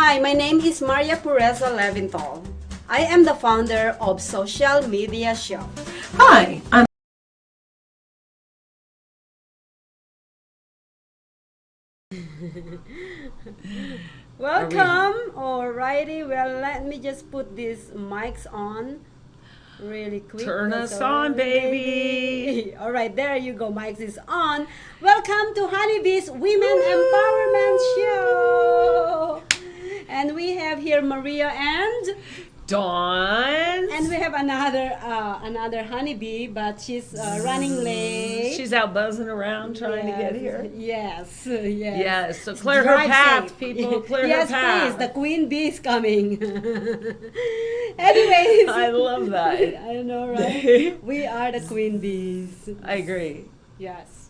Hi, my name is Maria Pureza Leventhal. I am the founder of Social Media Show. Hi, I'm Welcome. Alrighty, well, let me just put these mics on really quick. Turn us on, baby. All right, there you go. Mics is on. Welcome to Honeybee's Women Empowerment Show. And we have here Maria and Dawn. we have another honeybee, but she's running late. She's out buzzing around trying to get here. Yes. Yes, so clear her Drive path, safe. people. Clear yes, her path. please. The queen bee is coming. Anyways. I love that. I know, right? We are the queen bees. I agree. Yes.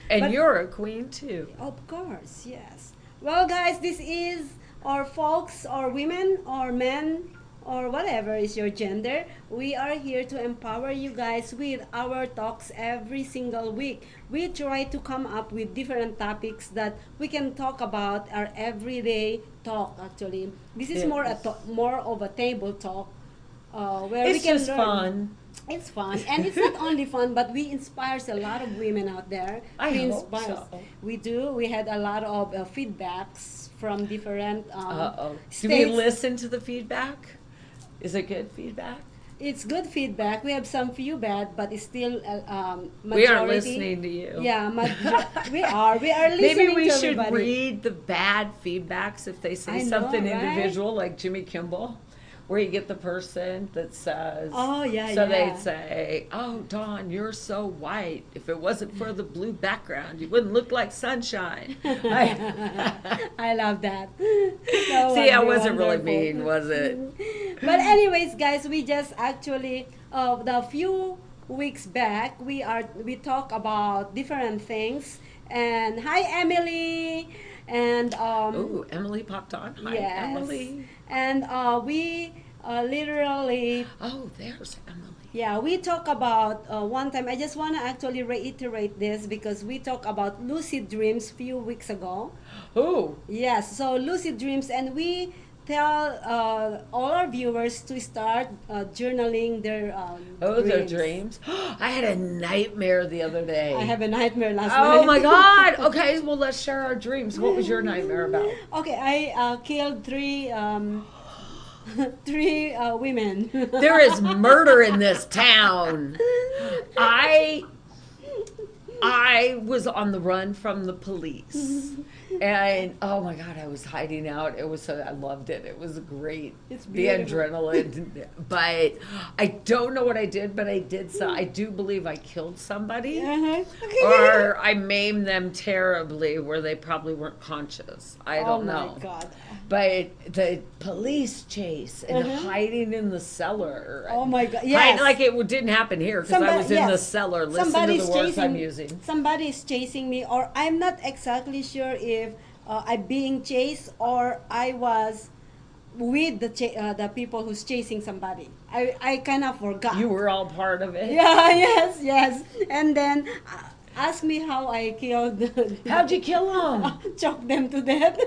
And But- you're a queen too. Of course, yes. Well, guys, this is our folks, or women, or men, or whatever is your gender. We are here to empower you guys with our talks every single week. We try to come up with different topics that we can talk about our everyday talk. Actually, this is Yes. more of a table talk, where we It's can just learn. fun. It's fun, and it's not only fun, but we inspires a lot of women out there. I We hope inspire- so. We do. We had a lot of feedbacks from different Uh-oh. Do we states. listen to the feedback? Is it good feedback? It's good feedback. We have some few bad, but it's still majority. We are listening to you. Yeah, we are. We are listening Maybe we to should everybody. read the bad feedbacks if they say I know, something right? individual, like Jimmy Kimball, where you get the person that says, Oh, yeah, so yeah. they'd say, "Oh, Dawn, you're so white. If it wasn't for the blue background, you wouldn't look like sunshine." I love that. That See, I would be wasn't really wonderful. mean, was it? But anyways, guys, we just actually the few weeks back we talk about different things. And hi, Emily, and Ooh, Emily popped on. Hi, yes, Emily. and we literally. Oh, there's Emily. Yeah, we talk about one time. I just want to actually reiterate this because we talked about lucid dreams few weeks ago. Ooh, Yes, so lucid dreams, and we tell all our viewers to start journaling their their dreams. I had a nightmare the other day. I have a nightmare last night. Oh my God. Okay, well, let's share our dreams. What was your nightmare about? Okay, I killed three women. There is murder in this town. I was on the run from the police. And oh my God, I was hiding out. I loved it. It was great. It's the beautiful. adrenaline. But I don't know what I did, but I did. So I do believe I killed somebody. Uh-huh. Or I maimed them terribly where they probably weren't conscious. I don't know. Oh my God. But the police chase and Uh-huh. hiding in the cellar. Oh my God. Yes. Like it didn't happen here because I was in the yes. cellar. Listen to Somebody's the words I'm using. Somebody's chasing me, or I'm not exactly sure if I'm being chased or I was with the people who's chasing somebody. I kind of forgot. You were all part of it. Yeah. Yes. And then ask me how I killed. How'd you kill them? Choke them to death.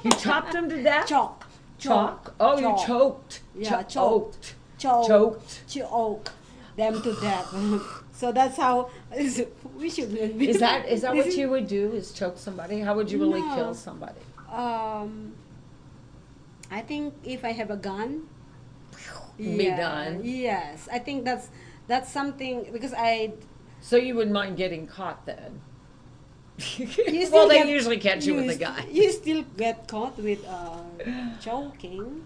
You chopped them to death? Choke. Chalk? Oh, you Choke. choked. Yeah, Choked. Choked. Choked. Them to death. So that's how we should. Is that This what is- you would do? Is choke somebody? How would you really No. kill somebody? I think if I have a gun, Be done. Yes, I think that's something because I. So you wouldn't mind getting caught then? You Well, still they get- usually catch you with a st- gun. You still get caught with choking.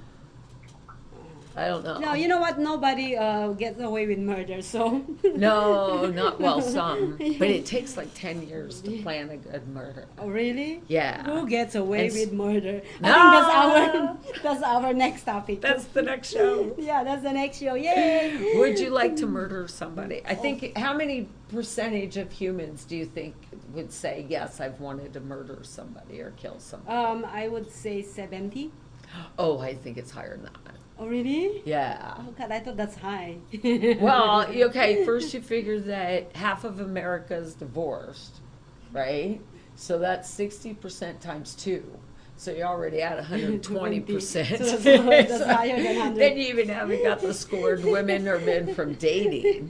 I don't know. No, you know what? Nobody gets away with murder. So. No, not well, some. But it takes like 10 years to plan a good murder. Oh, really? Yeah. Who gets away And with murder? No! I think that's our next topic. That's the next show. Yeah, that's the next show. Yay! Would you like to murder somebody? I think, how many percentage of humans do you think would say, yes, I've wanted to murder somebody or kill somebody? I would say 70. Oh, I think it's higher than that. Oh, really? Yeah. Oh, God, I thought that's high. Well, okay, first you figure that half of America is divorced, right? So that's 60% times 2. So you're already at 120%. So that's higher than 100. Then you even haven't got the scored women or men from dating.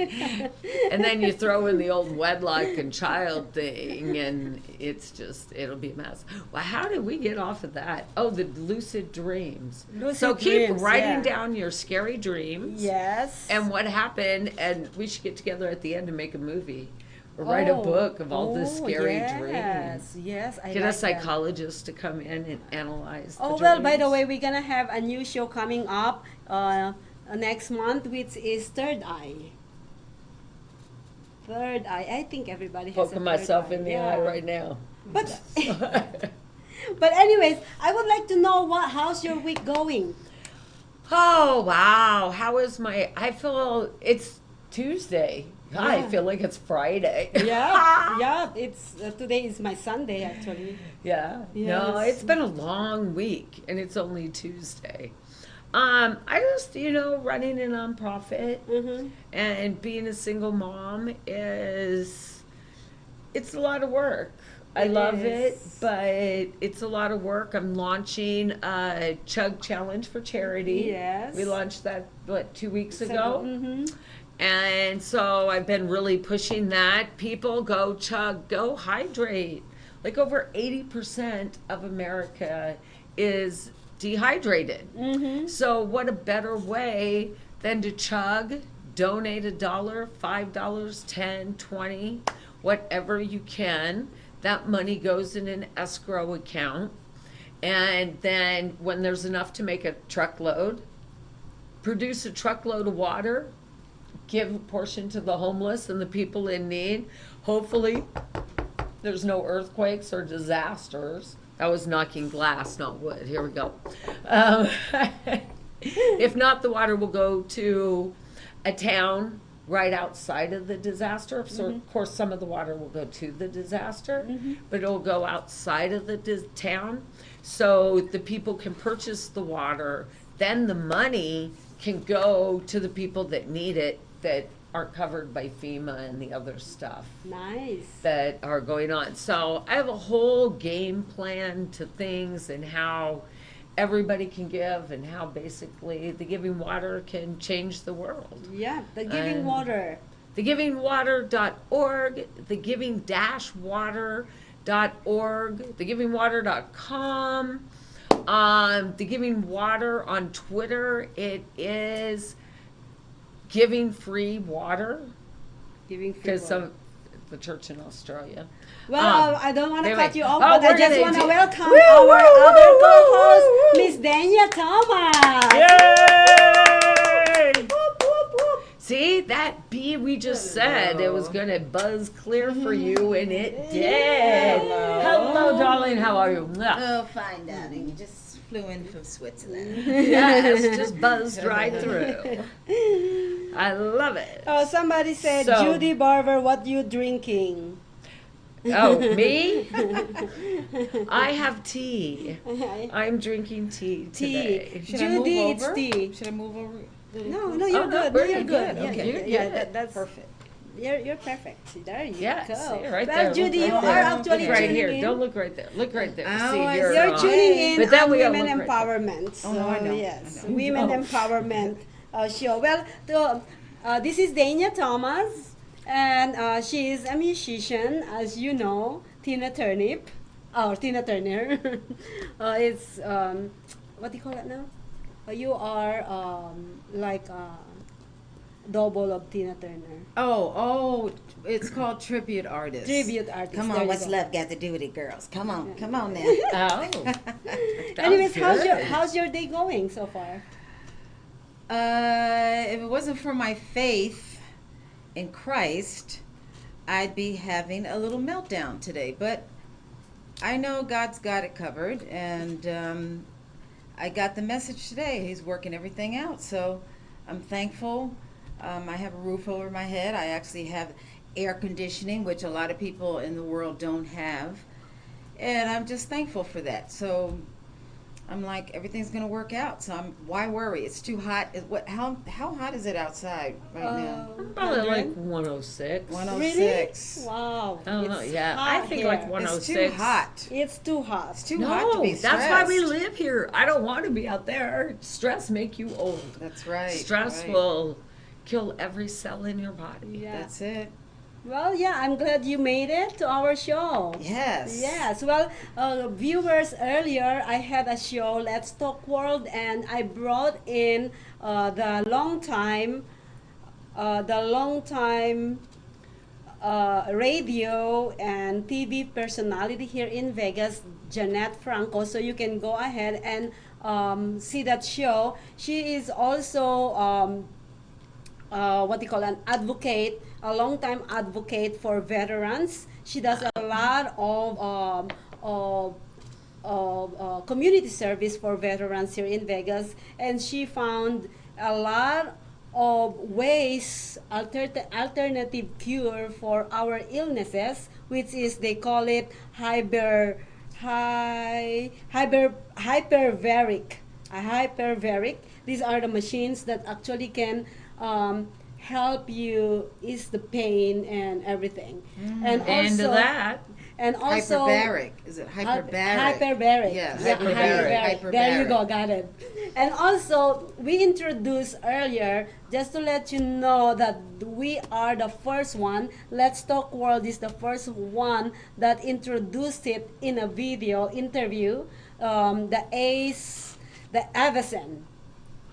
And then you throw in the old wedlock and child thing, and it'll be a mess. Well, how did we get off of that? Oh, the lucid dreams. So keep writing down your scary dreams. Yes. And what happened, and we should get together at the end and make a movie. Or write a book of all the scary dreams. Yes, I Get like a psychologist to come in and analyze the well, by dreams. the way, we're gonna have a new show coming up next month, which is Third Eye. Third Eye. I think everybody has Poking a myself third in the eye. eye right now. But but anyways, I would like to know how's your week going? Oh, wow. How is I feel it's Tuesday. I feel like it's Friday. Yeah, it's today is my Sunday actually. Yeah. No, Yes. it's been a long week, and it's only Tuesday. I just, running a nonprofit and being a single mom it's a lot of work. I love it, but it's a lot of work. I'm launching a Chug Challenge for charity. Yes. We launched that, 2 weeks ago? Mm-hmm. And so I've been really pushing that. People go chug, go hydrate. Like over 80% of America is dehydrated. Mm-hmm. So what a better way than to chug, donate $1, $5, $10, $20, whatever you can. That money goes in an escrow account. And then when there's enough to make a truckload, produce a truckload of water, give a portion to the homeless and the people in need. Hopefully, there's no earthquakes or disasters. That was knocking glass, not wood. Here we go. If not, the water will go to a town right outside of the disaster. So, of course, some of the water will go to the disaster, but it'll go outside of the town. So the people can purchase the water. Then the money can go to the people that need it, that aren't covered by FEMA and the other stuff Nice. that are going on. So I have a whole game plan to things and how everybody can give and how basically the Giving Water can change the world. Yeah, the Giving Water. thegivingwater.org, thegiving-water.org, thegivingwater.com. The Giving Water on Twitter, it is Giving Free Water, Giving free because water. the church in Australia. Well, I don't want to anyway. cut you off, Oh, but I we're just gonna want to do- welcome Woo, our woo, other woo, co-host, woo, woo. Miss Danya Thomas. Yay! Whoop, whoop, whoop. See, that bee we just said it was going to buzz clear for you, and it did. Hello, darling. How are you? Oh, fine, darling. You just flew in from Switzerland. Yes, just buzzed right through. I love it. Oh, somebody said, So- Judy Barber, what you drinking? Oh, me? I have tea. I'm drinking tea today. Should I move Judy, it's over? tea. Should I move over? No, you're Oh, no, good. No, we're you're good. good. Okay. You're Yeah, good. that's Perfect. You're perfect. See, there you Yes, go. see, right well, there. Judy, Look you right are there. actually Look right tuning here. in. Don't look right there. Look right there. Oh, See, I you're, see. You're tuning in But then on we gotta Women look right there. Empowerment. Oh, no, I know. Yes, I know. Women Oh. Empowerment show. Well, this is Danya Thomas, and she is a musician, as you know, Tina Turnip, or Tina Turner. It's what do you call it now? You are like double of Tina Turner. Oh, it's called Tribute Artist. Tribute artist. Come There on, you what's go. love got to do with it, girls? Come on now. Oh. Anyways, Sounds how's your day going so far? If it wasn't for my faith in Christ, I'd be having a little meltdown today. But I know God's got it covered, and I got the message today. He's working everything out, so I'm thankful. I have a roof over my head. I actually have air conditioning, which a lot of people in the world don't have, and I'm just thankful for that. So I'm like, everything's gonna work out. So why worry? It's too hot. How hot is it outside right now? Probably like 100? 106. 106. Really? Wow. I don't know. It's Yeah, I hot think here. like It's 106. too hot. It's too hot. It's too hot to No, be stressed. that's why we live here. I don't want to be out there. Stress make you old. That's right. Stress right. will kill every cell in your body. Yeah. That's it. Well, yeah, I'm glad you made it to our show. Yes. Yes. Well, viewers, earlier I had a show, Let's Talk World, and I brought in the long time radio and TV personality here in Vegas, Jeanette Franco. So you can go ahead and see that show. She is also what you call an advocate, a long-time advocate for veterans. She does a lot of community service for veterans here in Vegas, and she found a lot of ways, alternative cure for our illnesses, which is they call it hypervaric. These are the machines that actually can help you ease the pain and everything. And And also, that, and also Hyperbaric. Is it hyperbaric? Hyperbaric. Yes. Yeah, hyperbaric. There you go, got it. And also, we introduced earlier, just to let you know that we are the first one. Let's Talk World is the first one that introduced it in a video interview. The Avacen.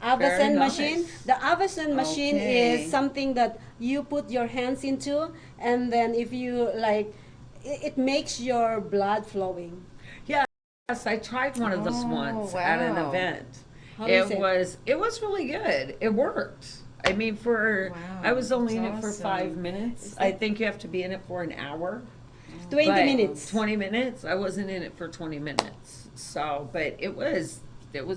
Very Machine. nice. The Avacen machine Okay. is something that you put your hands into, and then if you like, it makes your blood flowing. yes, I tried one of those Oh, once at an wow. event. How is it? It was really good. It worked. I mean, Wow, I was only in that's it for awesome. 5 minutes. I think you have to be in it for an hour. 20 But minutes. 20 minutes. I wasn't in it for 20 minutes. So, but it was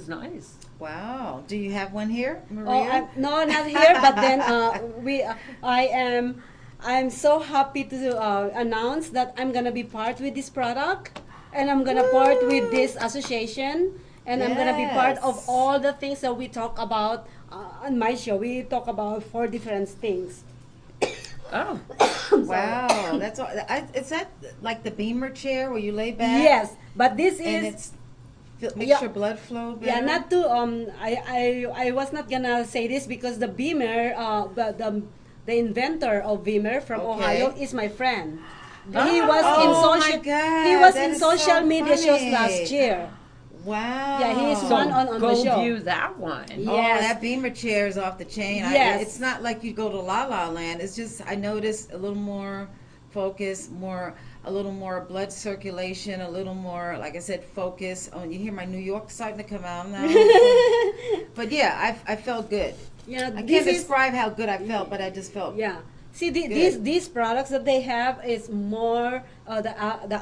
nice. Wow. Do you have one here, Maria? Oh, no, not here. But then I'm so happy to announce that I'm gonna be part with this product, and I'm gonna part with this association, and I'm gonna be part of Yes. all the things that we talk about on my show. We talk about 4 different things. Oh, Wow. That's all. Is that like the Beamer chair where you lay back? Yes, but this And is. makes Yeah. your blood flow better? Yeah, not to I was not gonna say this because the Beamer, the inventor of Beamer from Okay. Ohio is my friend. He Oh. was in Oh my social God, he was that in is social so media shows funny. last year. Wow. Yeah, he is so one on go the show. view that one. Yeah. Oh, Yes. that Beamer chair is off the chain. Yes. It's not like you go to La La Land. It's just I noticed a little more focus, a little more blood circulation, a little more, like I said, focus. Oh, you hear my New York starting to come out now. But yeah, I felt good. Yeah, I this can't is describe how good I felt, but I just felt. yeah. See, Good. these products that they have is more the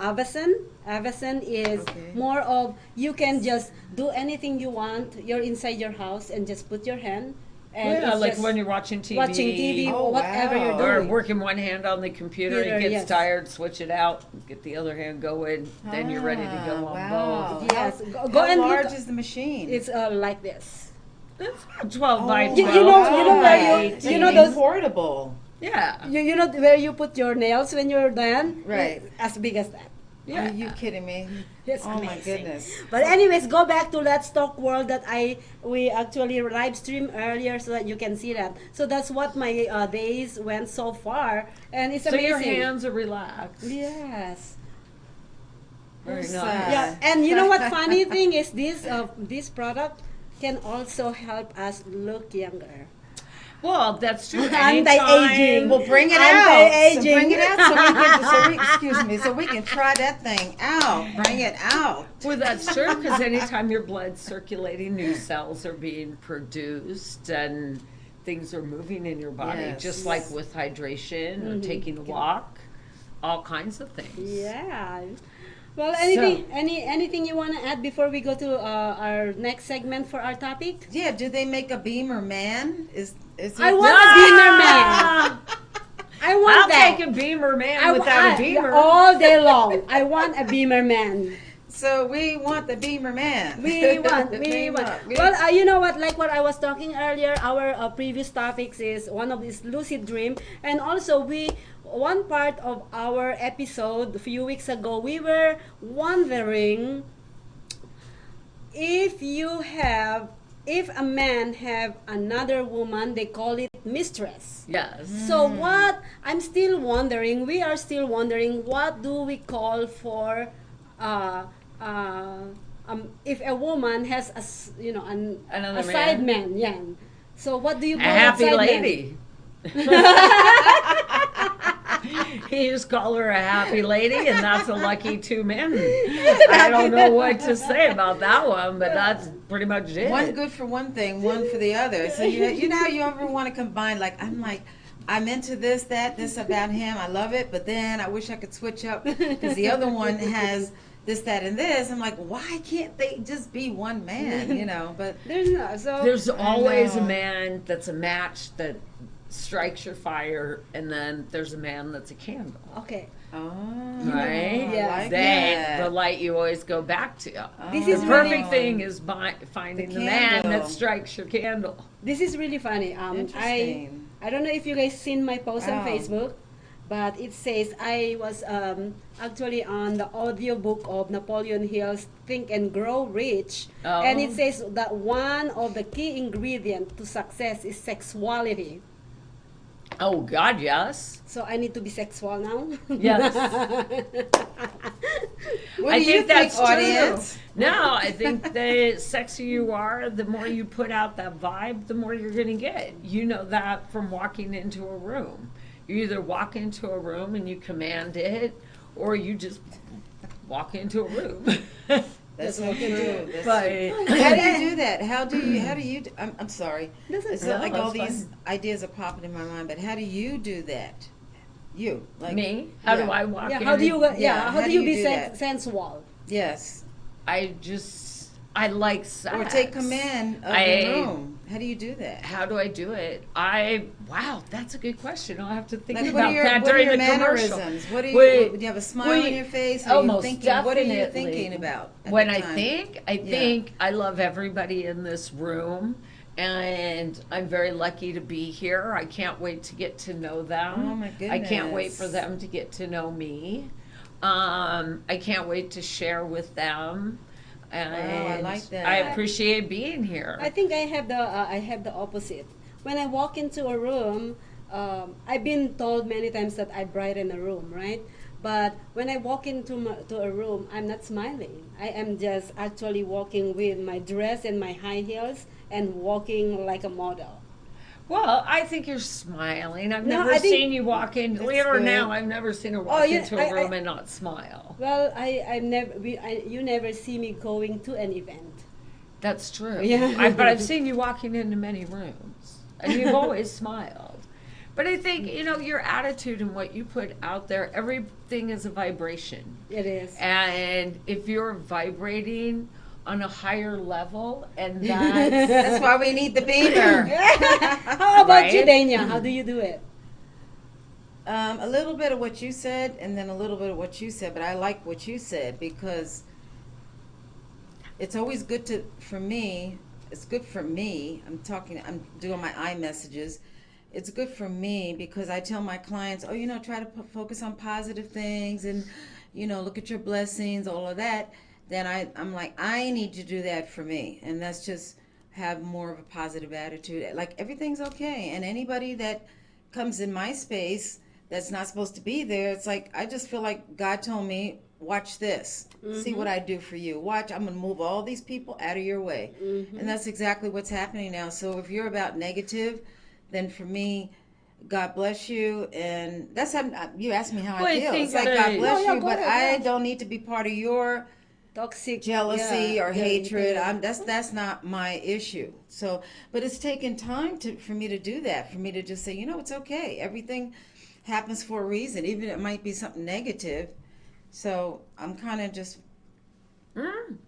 Avacen. Avacen is Okay. more of you can just do anything you want. You're inside your house and just put your hand. And Yeah, it's like just when you're watching TV. watching TV Oh, or whatever wow. you're Or doing. working one hand on the computer, Computer, it gets yes. tired, switch it out, get the other hand going, then you're ready to go on wow. both. Yes, How, go how and look- large is the machine? It's like this. It's about 12 by 12. You know where you- It's you know even those- portable. Yeah. You know where you put your nails when you're done? Right. As big as that. Yeah. Are you kidding me? It's Oh my amazing. goodness. But anyways, go back to Let's Talk World that we actually live streamed earlier so that you can see that. So that's what my days went so far, and it's So amazing. your hands are relaxed. Yes. Very Yes, nice. Yeah, and you know what? Funny thing is this product can also help us look younger. Well, that's true. Anti-aging. Anytime- Well, bring it out. So Anti-aging. bring it out so we can try that thing out. Bring it out. Well, that's true because anytime your blood's circulating, new cells are being produced and things are moving in your body, Yes. just like with hydration or taking a walk, all kinds of things. Yeah. Well, anything you want to add before we go to our next segment for our topic? Yeah. Do they make a Beamer man? Is I it- want a Beamer man. I want I'll that. take a Beamer man I without I- a Beamer. all day long. I want a Beamer man. So we want the Beamer man. We want, we Beam want. up. Well, you know what? Like what I was talking earlier, our previous topics is one of this lucid dream, and also one part of our episode a few weeks ago, we were wondering if you have, if a man have another woman, they call it mistress. Yes. So what I'm still wondering, we are still wondering, what do we call for uh, uh, if a woman has Another a side man? man, yeah. So what do you A call that happy side lady. You just call her a happy lady, and that's a lucky two men. I don't know what to say about that one, but that's pretty much it. One good for one thing, one for the other. So you know how you ever want to combine, I'm into this about him, I love it, but then I wish I could switch up because the other one has this, that, and this. I'm like, why can't they just be one man, but There's always a know. man that's a match that strikes your fire, and then there's a man that's a candle. Okay. oh, Right? Yeah. I like The that. light you always go back to. This The is perfect really- thing is finding the man candle. that strikes your candle. This is really funny. Interesting. I don't know if you guys seen my post on Wow. Facebook, but it says I was actually on the audiobook of Napoleon Hill's Think and Grow Rich, Oh. and it says that one of the key ingredients to success is sexuality. Oh, God, yes. So I need to be sexual now. What Yes. do I you think that's audience? true. No, I think the sexier you are, the more you put out that vibe, the more you're going to get. You know that from walking into a room. You either walk into a room and you command it, or you just walk into a room. That's so true. That's But How do you do that? How do you? I'm sorry. Doesn't- It's No, not like all that's these fine. ideas are popping in my mind, but how do you do that? You like me, how yeah. do I walk Yeah, in? how do you Yeah, how do you be do that? sensual? Yes, I like sex. or take command of I- the room. How do you do that? How do I do it? Wow, that's a good question. I'll have to think Like, about that what are during your the commercial. mannerisms? What do you? Wait, Do you have a smile wait. on your face? Oh, Are you most thinking? What are you definitely. thinking about? at When the I time? think, I Yeah. think I love everybody in this room, and I'm very lucky to be here. I can't wait to get to know them. Oh, my I can't wait goodness. for them to get to know me. I can't wait to share with them. And like that. I appreciate being here. I think I have the opposite. When I walk into a room, I've been told many times that I brighten a room, right? But when I walk to a room, I'm not smiling. I am just actually walking with my dress and my high heels and walking like a model. Well, I think you're smiling. I've No, never I think- seen you walk in. Believe it or good. now, I've never seen her walk yeah, into a I- room and not smile. Well, you never see me going to an event. That's true. Yeah. But I've seen you walking into many rooms, and you've always smiled. But I think, your attitude and what you put out there, everything is a vibration. It is. And if you're vibrating on a higher level, and that's, That's why we need the beamer. How about you, Right? Danya? How do you do it? A little bit of what you said, and then a little bit of what you said. But I like what you said because it's always good for me. It's good for me. I'm doing my iMessages. It's good for me because I tell my clients, try to focus on positive things and, look at your blessings, all of that. Then I'm like, I need to do that for me. And that's just have more of a positive attitude. Like everything's okay. And anybody that comes in my space that's not supposed to be there, it's like, I just feel like God told me, watch this. See what I do for you. Watch, I'm going to move all these people out of your way. And that's exactly what's happening now. So if you're about negative, then for me, God bless you. And that's how you asked me how Well, I I feel. think It's like, that- God bless No, yeah, you, go but ahead, I don't need to be part of your Toxic jealousy yeah, or yeah, hatred. yeah. That's not my issue. So, but it's taken time for me to do that. For me to just say, it's okay. Everything happens for a reason, even it might be something negative. So I'm kind of just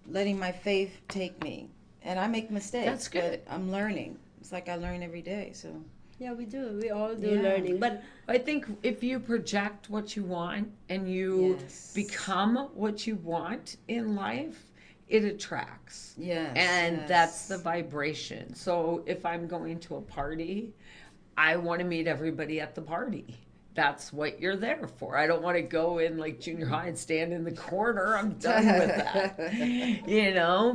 letting my faith take me, and I make mistakes. That's good. But I'm learning. It's like I learn every day. So Yeah, we do. We all do Yeah. learning. But I think if you project what you want and you Yes. become what you want in life, it attracts. Yes. And yes. that's the vibration. So if I'm going to a party, I want to meet everybody at the party. That's what you're there for. I don't want to go in like junior high and stand in the corner. I'm done with that.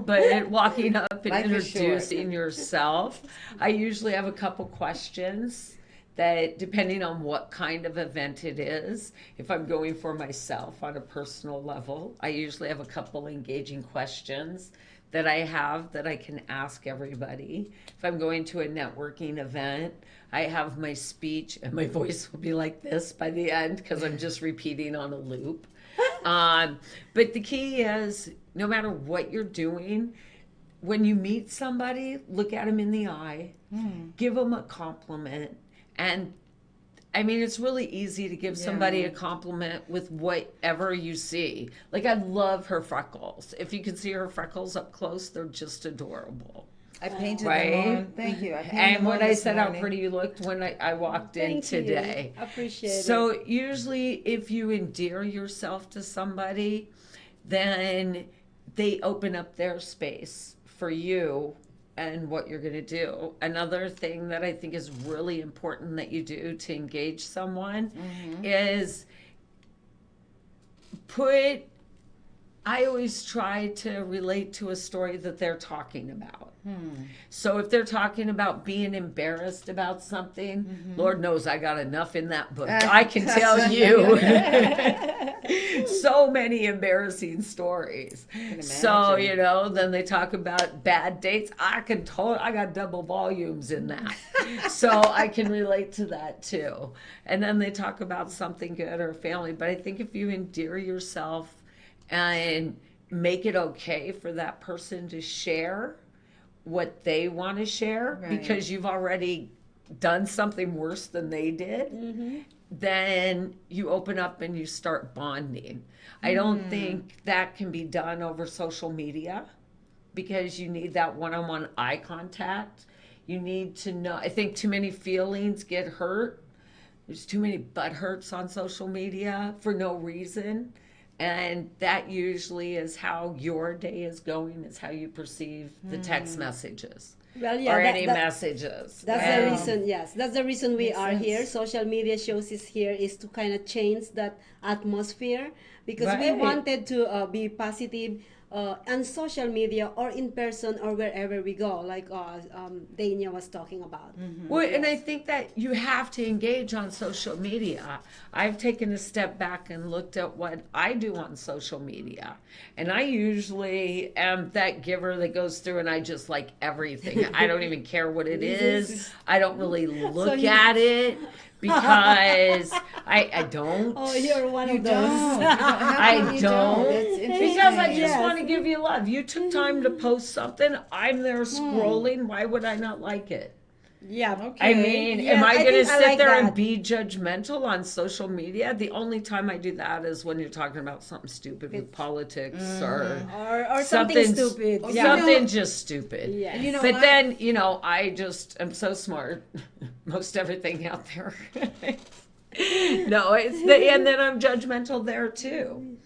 But walking up and Life is short. introducing yourself, I usually have a couple questions that, depending on what kind of event it is, if I'm going for myself on a personal level, I usually have a couple engaging questions that I have that I can ask everybody. If I'm going to a networking event, I have my speech and my voice will be like this by the end because I'm just repeating on a loop. But the key is, no matter what you're doing, when you meet somebody, look at them in the eye, give them a compliment, and I mean, it's really easy to give somebody a compliment with whatever you see. Like, I love her freckles. If you can see her freckles up close, they're just adorable. I painted Right? them on. Thank you. I painted And them when on I this said how morning. pretty you looked when I walked in thank you. today. Appreciate it. So usually if you endear yourself to somebody, then they open up their space for you and what you're going to do. Another thing that I think is really important that you do to engage someone is I always try to relate to a story that they're talking about. So if they're talking about being embarrassed about something, Lord knows I got enough in that book. I can tell you so many embarrassing stories. So, then they talk about bad dates. I got double volumes in that. So I can relate to that too. And then they talk about something good or family. But I think if you endear yourself and make it okay for that person to share what they want to share, Right. because you've already done something worse than they did, then you open up and you start bonding. I don't think that can be done over social media because you need that one-on-one eye contact. You need to know, I think too many feelings get hurt. There's too many butt hurts on social media for no reason. And that usually is how your day is going, is how you perceive the text messages Well, yeah, or any messages. That's Wow. the reason, yes. That's the reason we Makes are sense. here. Social media shows is here is to kind of change that atmosphere because we Right. wanted to be positive on social media or in person or wherever we go, like Danya was talking about. Well, and I think that you have to engage on social media. I've taken a step back and looked at what I do on social media. And I usually am that giver that goes through and I just like everything. I don't even care what it is. I don't really look you- at it because I don't. Oh, you're one You of don't. those. You don't. How come I you don't, That's interesting. because I just Yes. want to give you love. You took time to post something. I'm there scrolling. Why would I not like it? Yeah. Okay. I mean, Yeah, am I I going to think I sit like there that. and be judgmental on social media? The only time I do that is when you're talking about something stupid with politics Or something something stupid. Oh, Yeah. something just stupid. Yeah. And you know But what? then, I just am so smart. Most everything out there. No, and then I'm judgmental there too.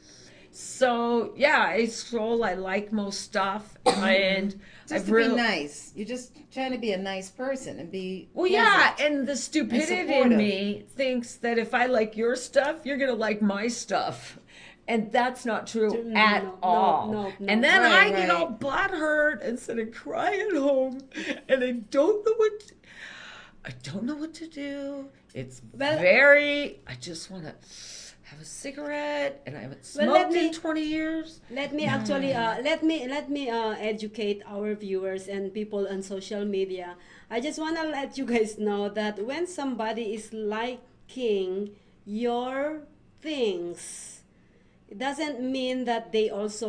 So yeah, I scroll. I like most stuff, and Just I've to really be nice. You're just trying to be a nice person and be. well, yeah, pleasant. and the stupidity in supportive. me thinks that if I like your stuff, you're gonna like my stuff. And that's not true No, at no, all. no, no. And then Right, I get right. all butthurt instead of crying home, and I don't know what to do. It's Well- I just want to have a cigarette, and I haven't Well, let smoked in me- 20 years. Let me actually let me educate our viewers and people on social media. I just want to let you guys know that when somebody is liking your things, it doesn't mean that they also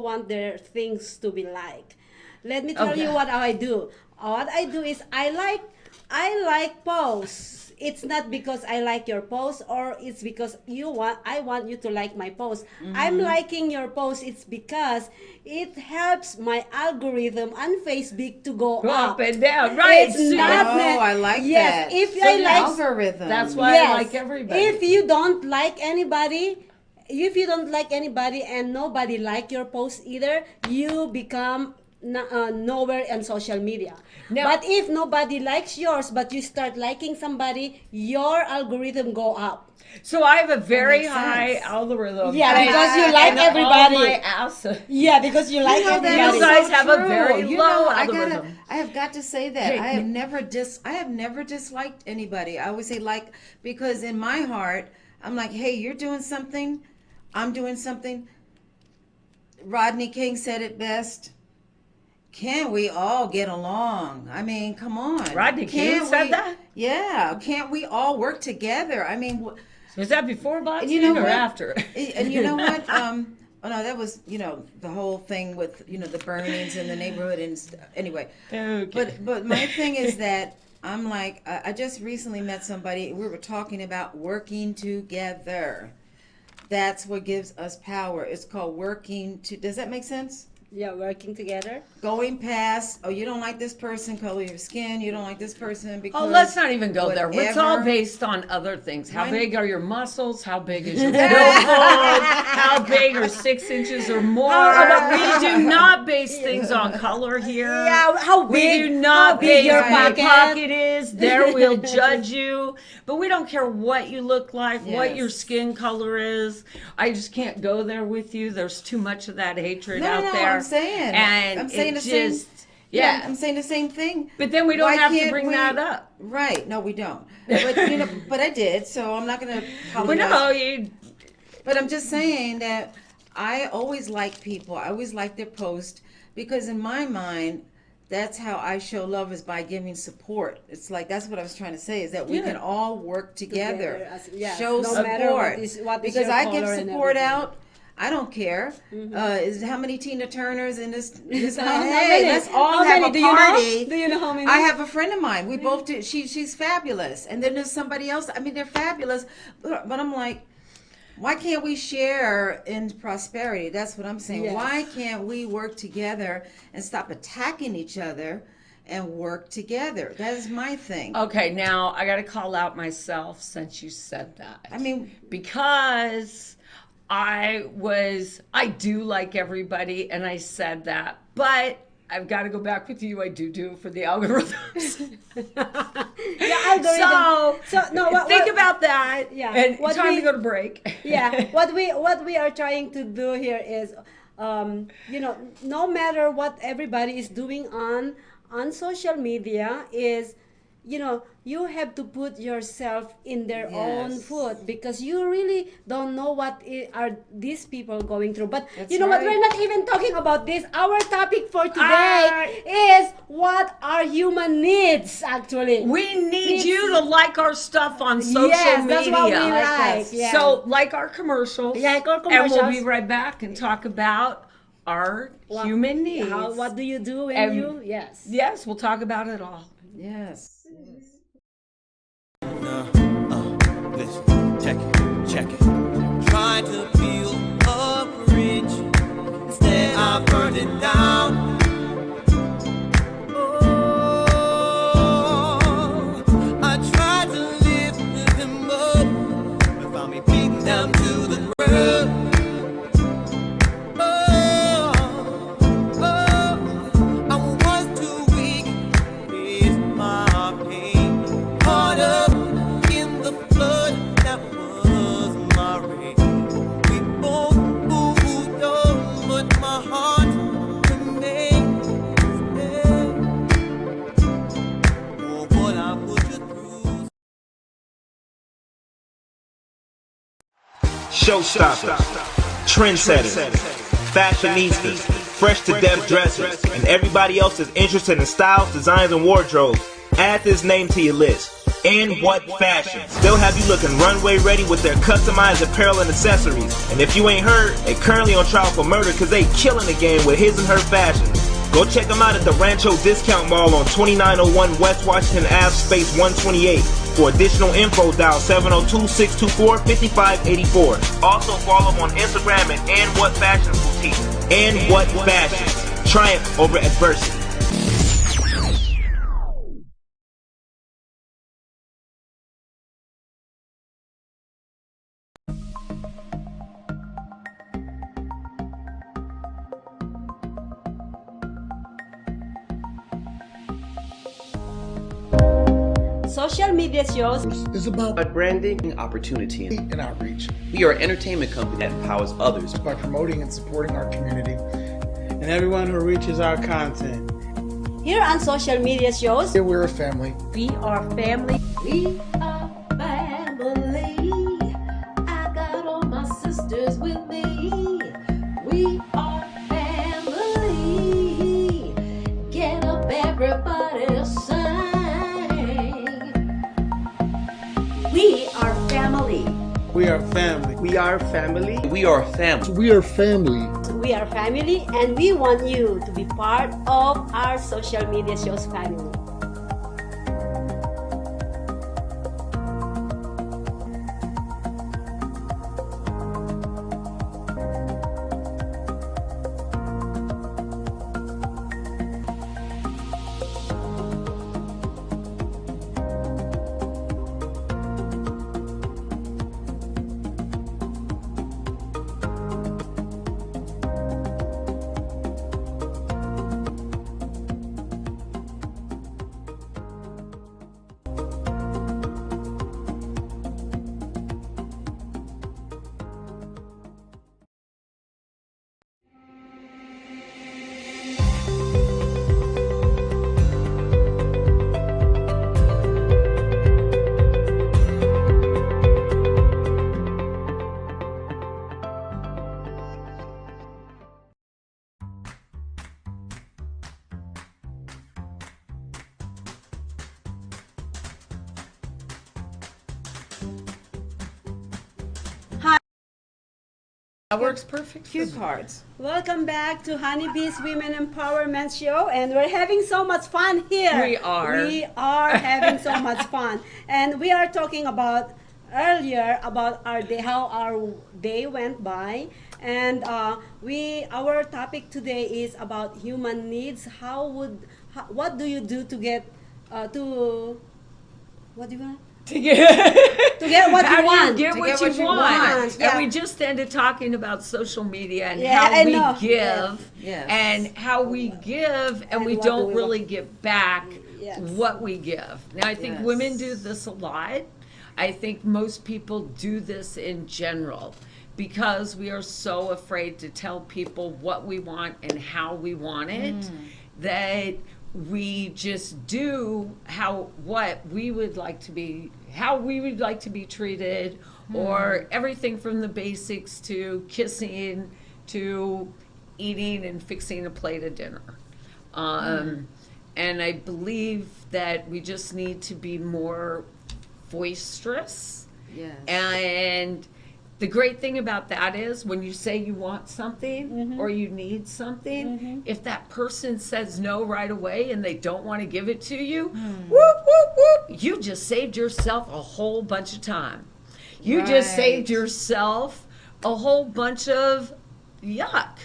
want their things to be liked. Let me tell you Okay. what I do. What I do is I like I like posts. It's not because I like your post, or it's because I want you to like my post. I'm liking your post. It's because it helps my algorithm on Facebook to go Up up. and down, right? It's See, not I like yes, that. if So I like algorithm. that's why I yes, like everybody. if you don't like anybody, and nobody like your post either, you become nowhere on social media. Now- But if nobody likes yours, but you start liking somebody, your algorithm go up. So I have a very makes high sense. algorithm. Yeah, And because you like all everybody. my ass. Yeah, because you like You know, that everybody. You guys is have so a true. very You low know, algorithm. I have got to say that Hey, I have never disliked anybody. I always say like, because in my heart, I'm like, hey, you're doing something, I'm doing something. Rodney King said it best. Can't we all get along? I mean, come on. Rodney King said that? Yeah. Can't we all work together? I mean, Was that before boxing you know or what? after? And you know what? Oh no, that was the whole thing with the burnings in the neighborhood and anyway. Okay. But my thing is that I'm like I just recently met somebody. We were talking about working together. That's what gives us power. It's called working to. Does that make sense? Yeah, working together. Going past, you don't like this person, color your skin, you don't like this person because. Oh, let's not even go there. It's all whatever. based on other things. How Mine- big are your muscles? How big is your billfold? How big are 6 inches or more? We do not base things on color here. Yeah, how We big? do not how big base your how pocket? pocket is. There we'll judge you. But we don't care what you look like, what your Yes. skin color is. I just can't go there with you. There's too much of that hatred out No, there. I'm saying. And I'm saying it the same. just, yeah. I'm saying the same thing. But then we don't Why have to can't bring we- that up. Right? No, we don't. But but I did, so I'm not going to But apologize. no, you. But I'm just saying that I always like people. I always like their post because in my mind, that's how I show love is by giving support. It's like that's what I was trying to say is that we Yeah. can all work together, Yes, show no matter support. what is Because your I give color and support everything. out. I don't care. Is how many Tina Turners in this? How Hey, many? let's all How have many? a Do you know? party. Do you know how many? I have a friend of mine. We both do. She's fabulous, and then there's somebody else. I mean, they're fabulous, but I'm like, why can't we share in prosperity? That's what I'm saying. Yes. Why can't we work together and stop attacking each other and work together? That is my thing. Okay, now I got to call out myself since you said that. I mean, because I do like everybody, and I said that, but I've got to go back with you. I do for the algorithms. The algorithm. So no, think about that. Yeah, And what time we- to go to break. Yeah, what we are trying to do here is, no matter what everybody is doing on social media is, you have to put yourself in their own Yes. foot because you really don't know what are these people going through. But That's you know what? right. We're not even talking about this. Our topic for today is what are human needs actually. We need you to like our stuff on social Yes, media. that's what we Like like. us. Yeah. So, like our commercials. Like our And we'll commercials. be right back and talk about our human needs. What do you do when And- you? Yes. Yes, we'll talk about it all. yes. Listen, check it. Trying to build a bridge, instead I burned it down. Oh, I tried to lift him up, but found me beaten down to the ground. I was too weak, face my pain, caught up in the flood that was my rain. We both moved on, but my heart remains there. Oh, what I put you through. Showstoppers, trendsetters, fashionistas, fresh to death dressers, and everybody else is interested in styles, designs, and wardrobes. Add this name to your list. And What Fashion. They'll have you looking runway ready with their customized apparel and accessories. And if you ain't heard, they currently on trial for murder because they killing the game with his and her fashion. Go check them out at the Rancho Discount Mall on 2901 West Washington Ave, space 128. For additional info, dial 702-624-5584. Also follow them on Instagram at And What Fashions Boutique. And What Fashions. Triumph over adversity. Social media shows is about branding, opportunity, and outreach We are an entertainment company that empowers others. by promoting and supporting our community. and everyone who reaches our content. here on social media shows. Here we're a family. We are family. We are family. I got all my sisters with me. We are family. Get up, everybody, sing. We are family. We are family. We are family. We are family. We are family. We are family, and we want you to be part of our social media shows family. That works perfect for Cue me. cards. Welcome back to Honeybee's Women Empowerment Show, and we're having so much fun here. We are. We are having so much fun, and we are talking about earlier about our day, how our day went by, and our topic today is about human needs. What do you do to get to what do you want? To get what how you do want. get To what get you what you want. want. Yeah. And we just ended talking about social media and Yeah, I how we know. give Yes. and how we give and we what do don't we really want? give back Yes. what we give. Now I think Yes. women do this a lot. I think most people do this in general because we are so afraid to tell people what we want and how we want it that we just do what we would like to be, how we would like to be treated, or everything from the basics to kissing to eating and fixing a plate of dinner. And I believe that we just need to be more boisterous. Yes. And the great thing about that is when you say you want something or you need something, if that person says no right away and they don't want to give it to you, whoop, whoop, whoop, you just saved yourself a whole bunch of time. You just saved Right. yourself a whole bunch of yuck.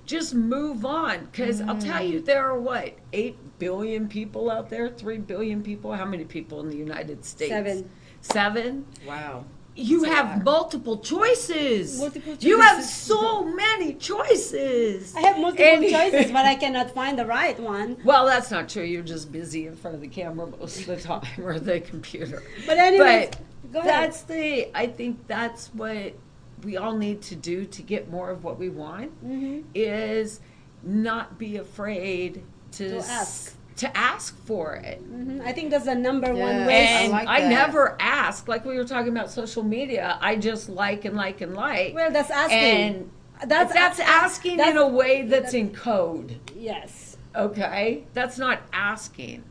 Just move on. Because I'll tell you, there are 8 billion people out there? 3 billion people? How many people in the United States? 7. 7? Wow. You That's a have lot. multiple choices. Multiple You have choices. so many choices. I have multiple And- choices, but I cannot find the right one. Well, that's not true. You're just busy in front of the camera most of the time or the computer. But anyways, But go ahead. I think that's what we all need to do to get more of what we want Mm-hmm. is not be afraid to ask for it. I think that's the number one Yes. way. And like I that. never ask, like we were talking about social media, I just like and like and like. Well, that's asking. And that's asking in a way that's in code, Yes. okay? That's not asking.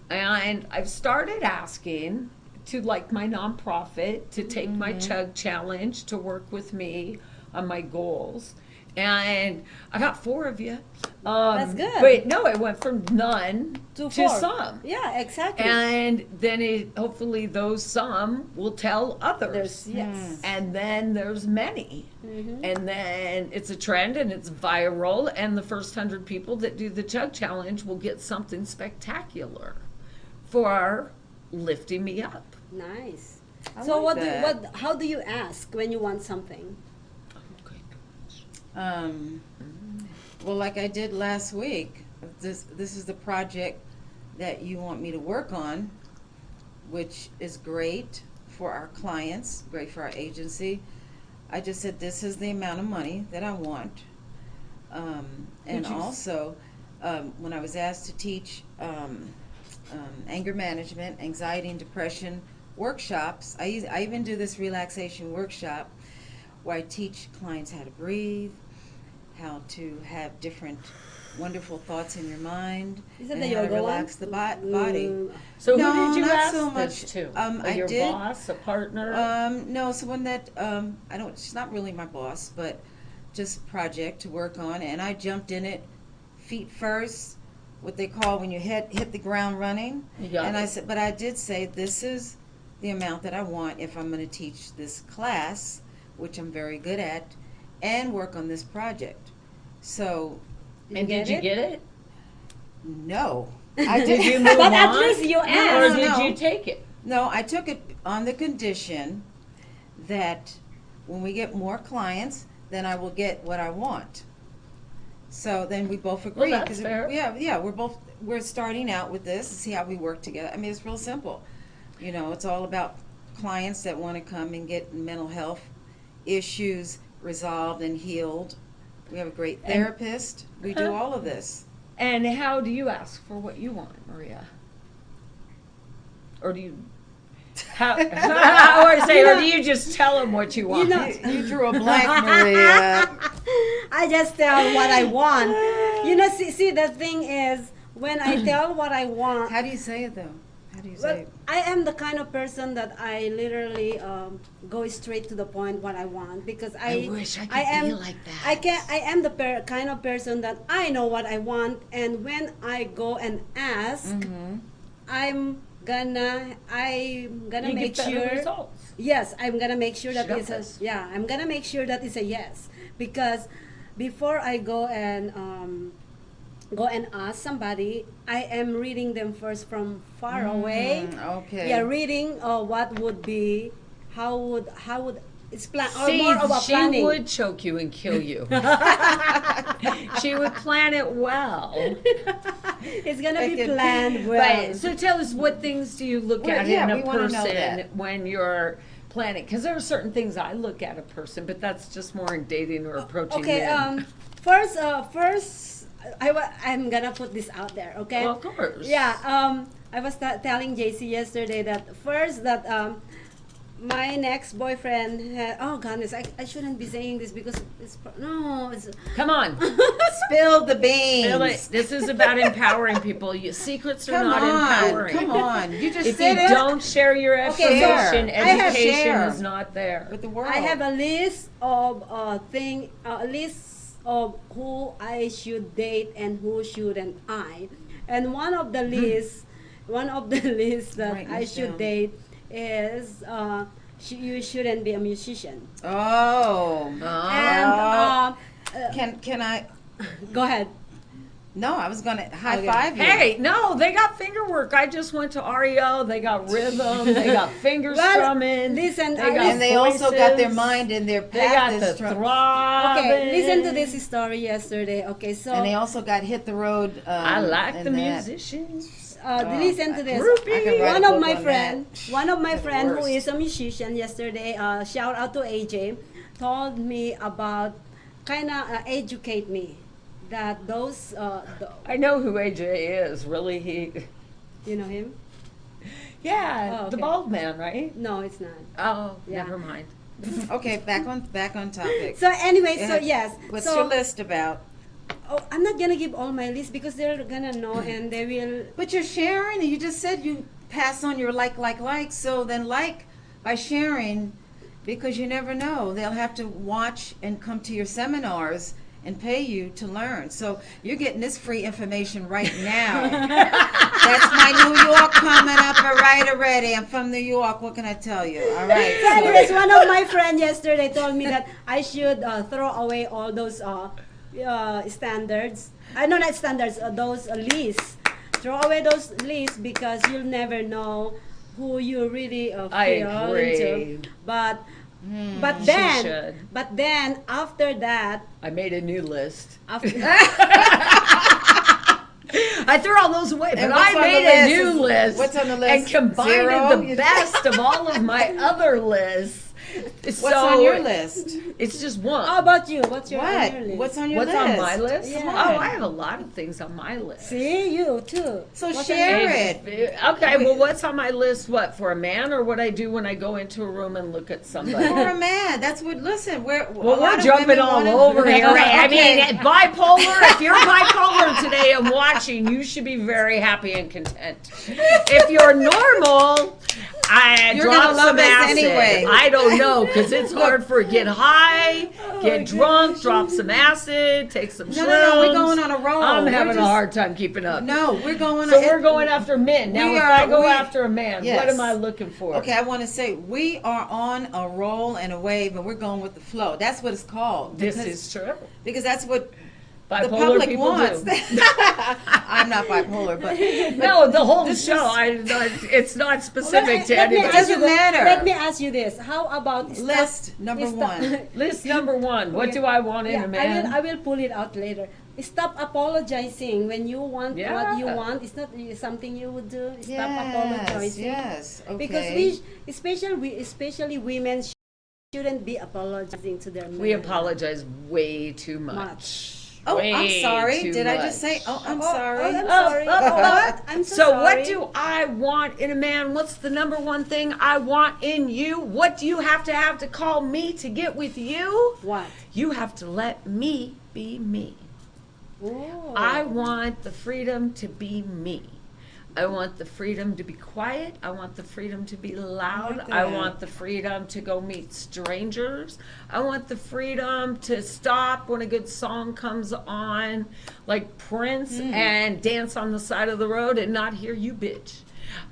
And I've started asking to like my nonprofit to take my Chug Challenge to work with me on my goals. And I got 4 of you. That's good. But no, it went from none To to 4. some. Yeah, exactly. And then hopefully those some will tell others. There's yes. And then there's many. And then it's a trend and it's viral. And the first 100 people that do the Chug Challenge will get something spectacular for lifting me up. Nice. I So like that. how do you ask when you want something? Well, like I did last week, this is the project that you want me to work on, which is great for our clients, great for our agency. I just said this is the amount of money that I want. And also, when I was asked to teach anger management, anxiety and depression workshops, I even do this relaxation workshop where I teach clients how to breathe, how to have different wonderful thoughts in your mind, Is that and the how to yoga relax the body. So No, who did you not ask so this much. to? I Your did. boss, a partner? No, someone that I don't. She's not really my boss, but just project to work on, and I jumped in it, feet first, what they call when you hit the ground running. You got And it. I said, but I did say this is the amount that I want if I'm going to teach this class, which I'm very good at, and work on this project. So, And did you get it? no, I Did you didn't. move But on? at least you Or asked. did No. you take it? No, I took it on the condition that when we get more clients, then I will get what I want. So then we both agree. that's 'cause fair. Yeah, we're starting out with this to see how we work together. I mean, it's real simple. You know, it's all about clients that want to come and get mental health issues resolved and healed. We have a great therapist. We do all of this. And how do you ask for what you want, Maria? Or do you... How, I want to say, or do you just tell them what you want? You drew a blank, Maria. I just tell what I want. You know, see the thing is, when I tell what I want, How do you say it though? How do you say well, it? I am the kind of person that I literally go straight to the point what I want, because I wish I could am be like that. I am the kind of person that I know what I want, and when I go and ask, I'm gonna You make get better sure. results. Yes, I'm gonna make sure that got it's this. I'm gonna make sure that it's a yes, because before I go and ask somebody, I am reading them first from far away. Okay. Yeah, reading what would be, how would it's plan or See, more of a she planning. would choke you and kill you. She would plan it well. It's gonna be Like it- planned well. But, so tell us, what things do you look Well, at yeah, in we a wanna know person that. when you're planning? Because there are certain things I look at a person, but that's just more in dating or approaching Okay, men. first, I'm gonna put this out there, okay? Well, of course. Yeah, I was telling JC yesterday that first that my next boyfriend had, oh goodness, I shouldn't be saying this because it's Come on. Spill the beans. Feel it. This is about empowering people. Secrets are Come not on, empowering. come on. You just If said you it don't share your Okay, so information, I have education share. is not there. with the world. I have a list of a list of who I should date and who shouldn't I, and one of the lists that Writing I this should down. date is you shouldn't be a musician. Oh. And Can I? go ahead. No, I was gonna high Okay. five you. Hey, no, they got finger work. I just went to REO. They got rhythm. They got finger Well, strumming. listen, they got And they also got their voices. mind and their They got path the is strong. throbbing. Okay, listen to this story yesterday. Okay, so And they also got hit the road. I like and the that. musicians. listen to this. Groupie. I can write One a of book my on friend, that. one of my They're the friend who worst. is a musician yesterday, shout out to AJ, told me about kind of educate me that those I know who AJ is. Really, he. you know him? Yeah, Oh, the okay. bald man, right? No, it's not. Oh, Yeah. never mind. Okay, back on topic. So anyway, so Yeah. yes. What's so, your list about? Oh, I'm not gonna give all my list because they're gonna know and they will. But you're sharing. You just said you pass on your like. So then by sharing, because you never know. They'll have to watch and come to your seminars and pay you to learn. So you're getting this free information right now. That's my New York coming up right already. I'm from New York. What can I tell you? All right. So anyways, one of my friends yesterday told me that I should throw away all those standards. No, not standards. Those lists. Throw away those lists because you'll never know who you really I feel agree. into. But She should. then after that, I made a new list. after I threw all those away, but And I what's on made the a list? new list. What's on the And list? combined Zero? the best of all of my other lists. What's on your list? It's just one. how about you? What's your What? on your list? What's on your What's list? on my list? Yeah. Oh, I have a lot of things on my list. See, you too. So What's on share your- it. Okay, well, what's on my list? What, for a man, or what I do when I go into a room and look at somebody? For a man, that's what. Listen, Well, a lot we're of jumping women all wanna- over here. I mean, Okay. bipolar, if you're bipolar today and watching, you should be very happy and content. If you're normal, You're drop gonna love some us acid. anyway. I don't know, because it's hard for get high, get drunk, drop some acid, take some shrooms. No, we're going on a roll. I'm We're having a just- hard time keeping up. No, we're going. So we're going after men. Now, we if are- I go we- after a man, what Yes. am I looking for? Okay, I want to say we are on a roll and a wave, and we're going with the flow. That's what it's called. This because- is true. because that's what the Bipolar public people wants. do. I'm not bipolar, but No, the whole This show, it's not specific to Let me anybody. ask you doesn't this. matter. Let me ask you this. How about list number one. List number one. What do I want in Yeah, a man? I will pull it out later. Stop apologizing when you want what you Yeah. want. It's not something you would do. Stop Yes, apologizing. yes, okay. Because especially women shouldn't be apologizing to their men. We apologize way too much. Much. Oh, I'm Way sorry. too Did I just much. say? Oh, I'm Oh, sorry. I'm sorry. What? I'm so, So sorry. what do I want in a man? What's the number one thing I want in you? What do you have to call me to get with you? What? You have to let me be me. Oh. I want the freedom to be me. I want the freedom to be quiet. I want the freedom to be loud. like I that. want the freedom to go meet strangers. I want the freedom to stop when a good song comes on, like Prince, and dance on the side of the road and not hear you bitch.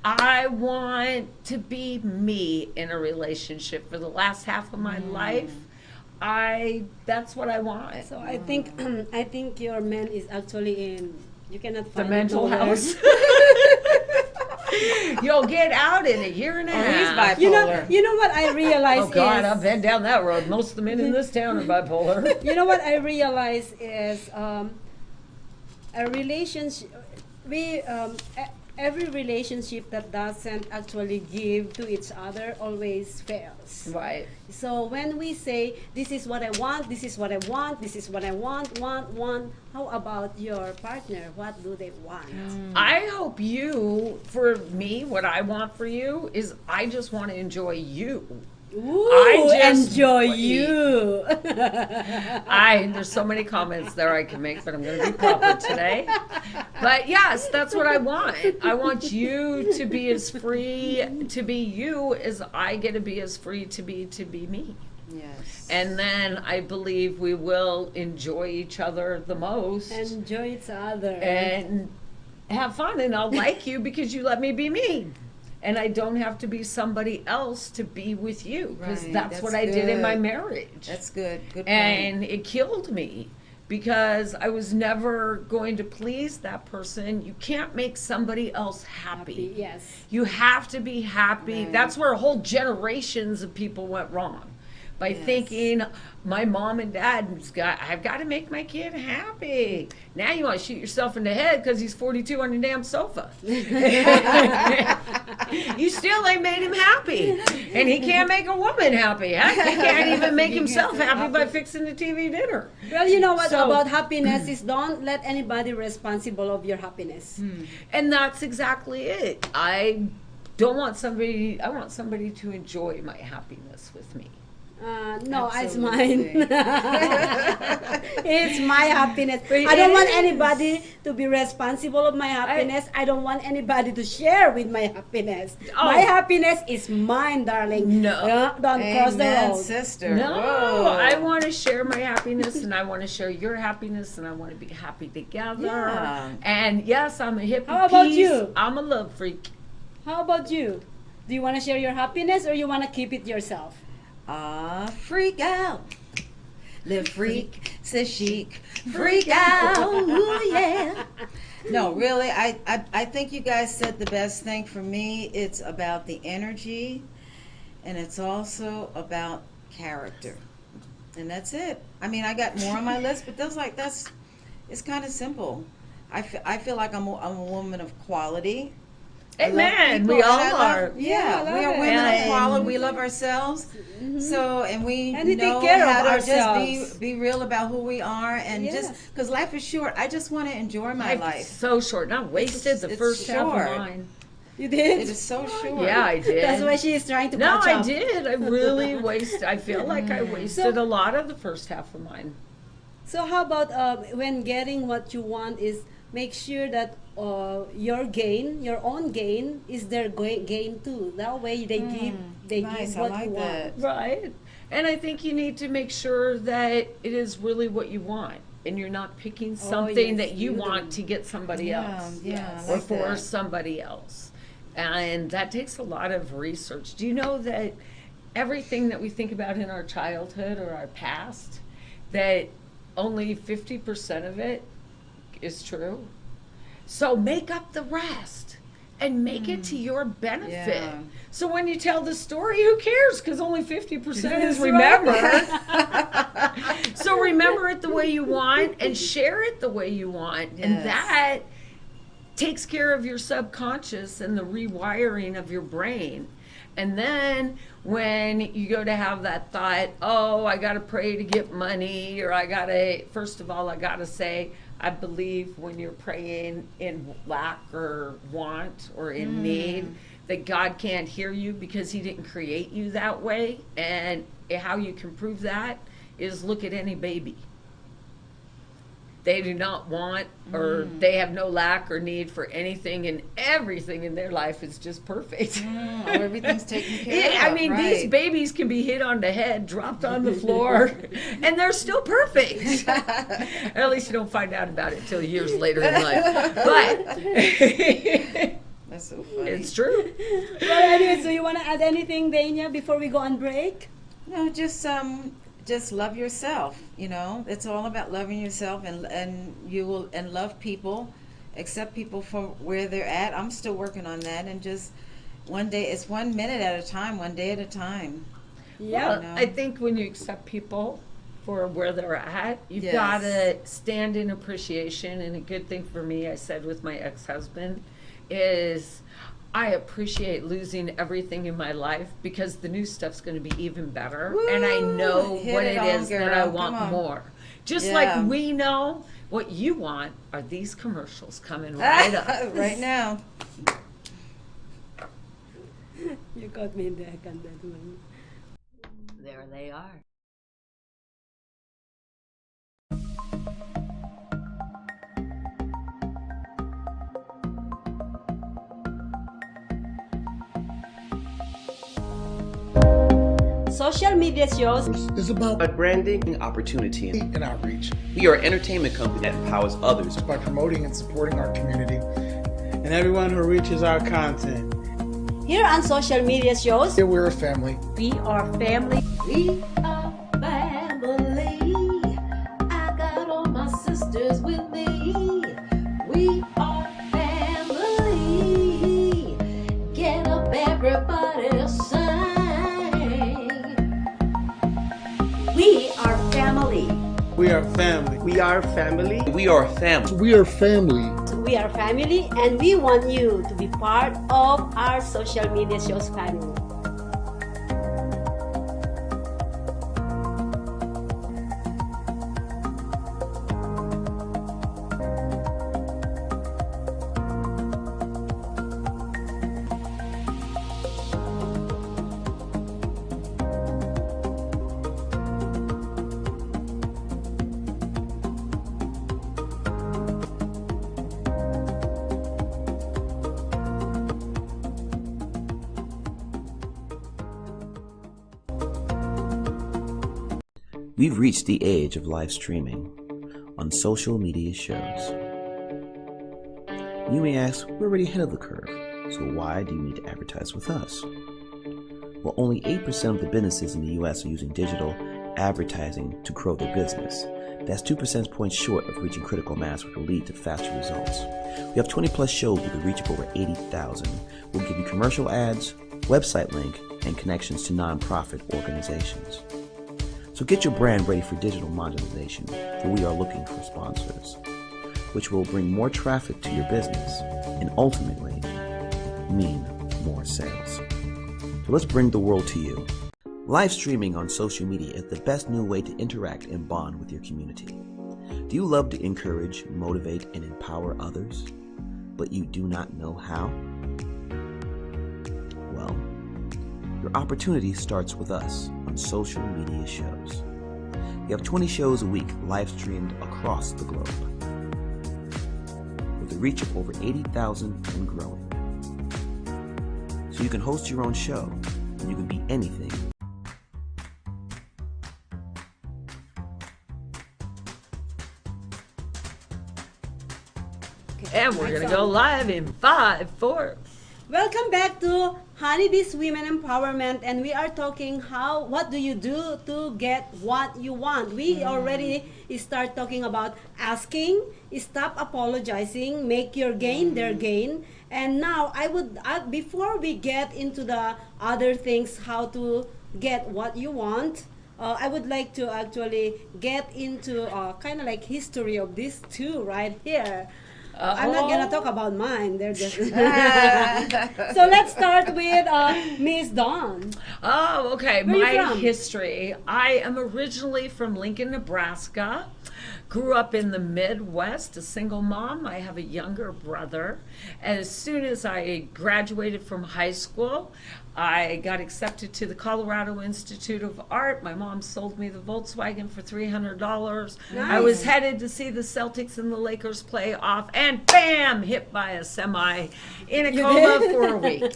I want to be me in a relationship for the last half of my life. That's what I want. So I think I think your man is actually in. You cannot The find it mental nowhere. house. You'll get out in a year and a Oh, he's half. bipolar. You know what I realize Oh God, is. I've been down that road. Most of the men in this town are bipolar. You know what I realize is a relationship. Every relationship that doesn't actually give to each other always fails. Right. So when we say this is what I want, this is what I want, this is what I want, how about your partner? What do they want? I hope for me, what I want for you is I just want to enjoy you. Ooh, I just enjoy wait. you. There's so many comments there I can make, but I'm going to be proper today. But yes, that's what I want. I want you to be as free to be you as I get to be as free to be me. Yes. And then I believe we will enjoy each other the most Enjoy each other. and have fun, and I'll like you because you let me be me. And I don't have to be somebody else to be with you, because Right, that's that's what I did in my good. marriage. That's good. Good point. And it killed me because I was never going to please that person. You can't make somebody else happy. Yes. You have to be happy. Right. That's where whole generations of people went wrong. By Yes. thinking my mom and dad's I've got to make my kid happy. Now you want to shoot yourself in the head because he's 42 on your damn sofa. You still ain't made him happy. And he can't make a woman happy. He can't even make himself happy by fixing the TV dinner. Well, you know what So- about happiness is don't let anybody responsible of your happiness. And that's exactly it. I want somebody to enjoy my happiness with me. No, it's Absolutely. mine. It's my happiness. But I don't it want is. anybody to be responsible of my happiness. I don't want anybody to share with my happiness. Oh. My happiness is mine, darling. No. Don't cross the Amen, road. sister. No, Whoa. I want to share my happiness, and I want to share your happiness, and I want to be happy together. Yeah. And yes, I'm a hippie. How about piece. you? I'm a love freak. How about you? Do you want to share your happiness or you want to keep it yourself? Freak out. Live freak, says chic. Freak out. Ooh, yeah. No, really, I think you guys said the best thing. For me, it's about the energy, and it's also about character. And that's it. I mean, I got more on my list, but it's kind of simple. I feel like I'm a woman of quality. I love Amen. people, We and all I love- are. Yeah, Yeah, I we love are it. women of And- quality. We love ourselves. So, and we And we take know care of how to ourselves. just be real about who we are, and Yes. just because life is short. I just want to enjoy my Life's life. so short. Not wasted the it's first half short. of mine. You did? It is so short. Yeah, I did. That's why she is trying to No, catch I up. did. I really wasted. I feel like I wasted a lot of the first half of mine. So how about when getting what you want is make sure that your own gain is their gain too. That way they nice, give I what like you that. want. Right. And I think you need to make sure that it is really what you want, and you're not picking something yes, that you you want do. to get somebody else. Yeah, I Or like for that. somebody else. And that takes a lot of research. Do you know that everything that we think about in our childhood or our past, that only 50% of it is true? So make up the rest and make it to your benefit. Yeah. So when you tell the story, who cares? Because only 50% is That's remembered. So remember it the way you want and share it the way you want. And Yes. that takes care of your subconscious and the rewiring of your brain. And then when you go to have that thought, oh, I got to pray to get money, or first of all, I got to say, I believe when you're praying in lack or want or in need, that God can't hear you because he didn't create you that way. And how you can prove that is look at any baby. They do not want, or they have no lack or need for anything, and everything in their life is just perfect. Everything's taken care Yeah, of. I mean, these right. babies can be hit on the head, dropped on the floor, and they're still perfect. Or at least you don't find out about it till years later in life. But That's so funny. it's true. Well, anyway, so you want to add anything, Danya, before we go on break? No, just love yourself. You know, it's all about loving yourself, and you will love people, accept people for where they're at. I'm still working on that, and just one day, it's 1 minute at a time, one day at a time. Well, know? I think when you accept people for where they're at, you've Yes. got to stand in appreciation. And a good thing for me, I said with my ex-husband, is I appreciate losing everything in my life because the new stuff's going to be even better. And I know Hit what it it on, is that I girl. want Come on. more. Just Yeah. like we know what you want are these commercials coming right up. Right now. You got me in the heck on that one. There they are. Social media shows is about A branding opportunity. and outreach We are an entertainment company that empowers others. by promoting and supporting our community. And everyone who reaches our content. here on social media shows. Here we're a family. We are family. We are family. I got all my sisters with me. We are family. Get up, everybody, sing. We are family. We are family. We are family. We are family. We are family. We are family, and we want you to be part of our social media shows family. We've reached the age of live streaming on social media shows. You may ask, we're already ahead of the curve, so why do you need to advertise with us? Well, only 8% of the businesses in the US are using digital advertising to grow their business. That's 2 percentage points short of reaching critical mass, which will lead to faster results. We have 20 plus shows with a reach of over 80,000. We'll give you commercial ads, website link, and connections to nonprofit organizations. So get your brand ready for digital monetization, for we are looking for sponsors, which will bring more traffic to your business and ultimately mean more sales. So let's bring the world to you. Live streaming on social media is the best new way to interact and bond with your community. Do you love to encourage, motivate, and empower others, but you do not know how? Well, your opportunity starts with us on social media shows. We have 20 shows a week live streamed across the globe with a reach of over 80,000 and growing. So you can host your own show and you can be anything. And we're going to go live in 5, 4. Welcome back to Honeybee's Women Empowerment, and we are talking what do you do to get what you want. We already start talking about asking, stop apologizing, make your gain their gain. And now before we get into the other things, how to get what you want, I would like to actually get into kind of like history of these two right here. I'm not gonna talk about mine. They're just so let's start with Miss Dawn. Oh, okay. Where are you My from? history. I am originally from Lincoln, Nebraska. Grew up in the Midwest, a single mom. I have a younger brother. As soon as I graduated from high school, I got accepted to the Colorado Institute of Art. My mom sold me the Volkswagen for $300. I was headed to see the Celtics and the Lakers play off, and bam, hit by a semi in a coma for a week.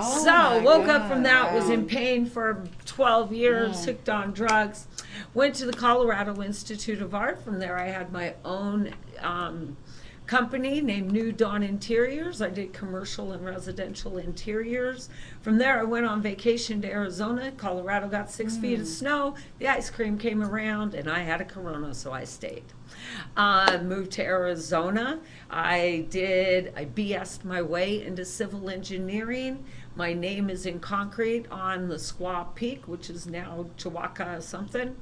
So woke up from that, was in pain for 12 years, hooked on drugs. Went to the Colorado Institute of Art. From there, I had my own company named New Dawn Interiors. I did commercial and residential interiors. From there, I went on vacation to Arizona. Colorado got 6 feet of snow. The ice cream came around, and I had a Corona, so I stayed. Moved to Arizona. I BS'd my way into civil engineering. My name is in concrete on the Squaw Peak, which is now Chihuahua something.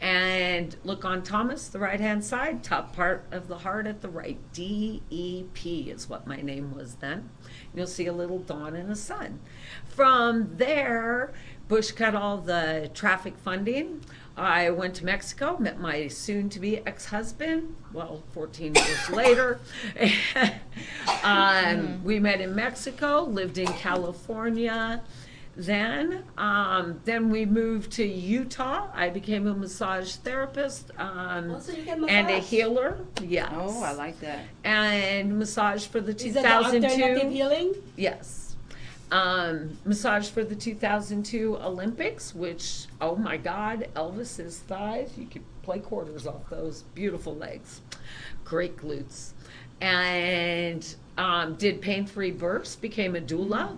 And look on Thomas, the right-hand side, top part of the heart at the right. DEP is what my name was then. You'll see a little dawn and a sun. From there, Bush cut all the traffic funding. I went to Mexico, met my soon-to-be ex-husband, 14 years later. We met in Mexico, lived in California. Then we moved to Utah. I became a massage therapist So you can and a massage. healer. Yes. Oh, I like that. And massage for the Is that the 2002. alternative healing? Yes. Massage for the 2002 Olympics, which, oh my God, Elvis's thighs, you could play quarters off those beautiful legs. Great glutes. And did pain-free births, became a doula.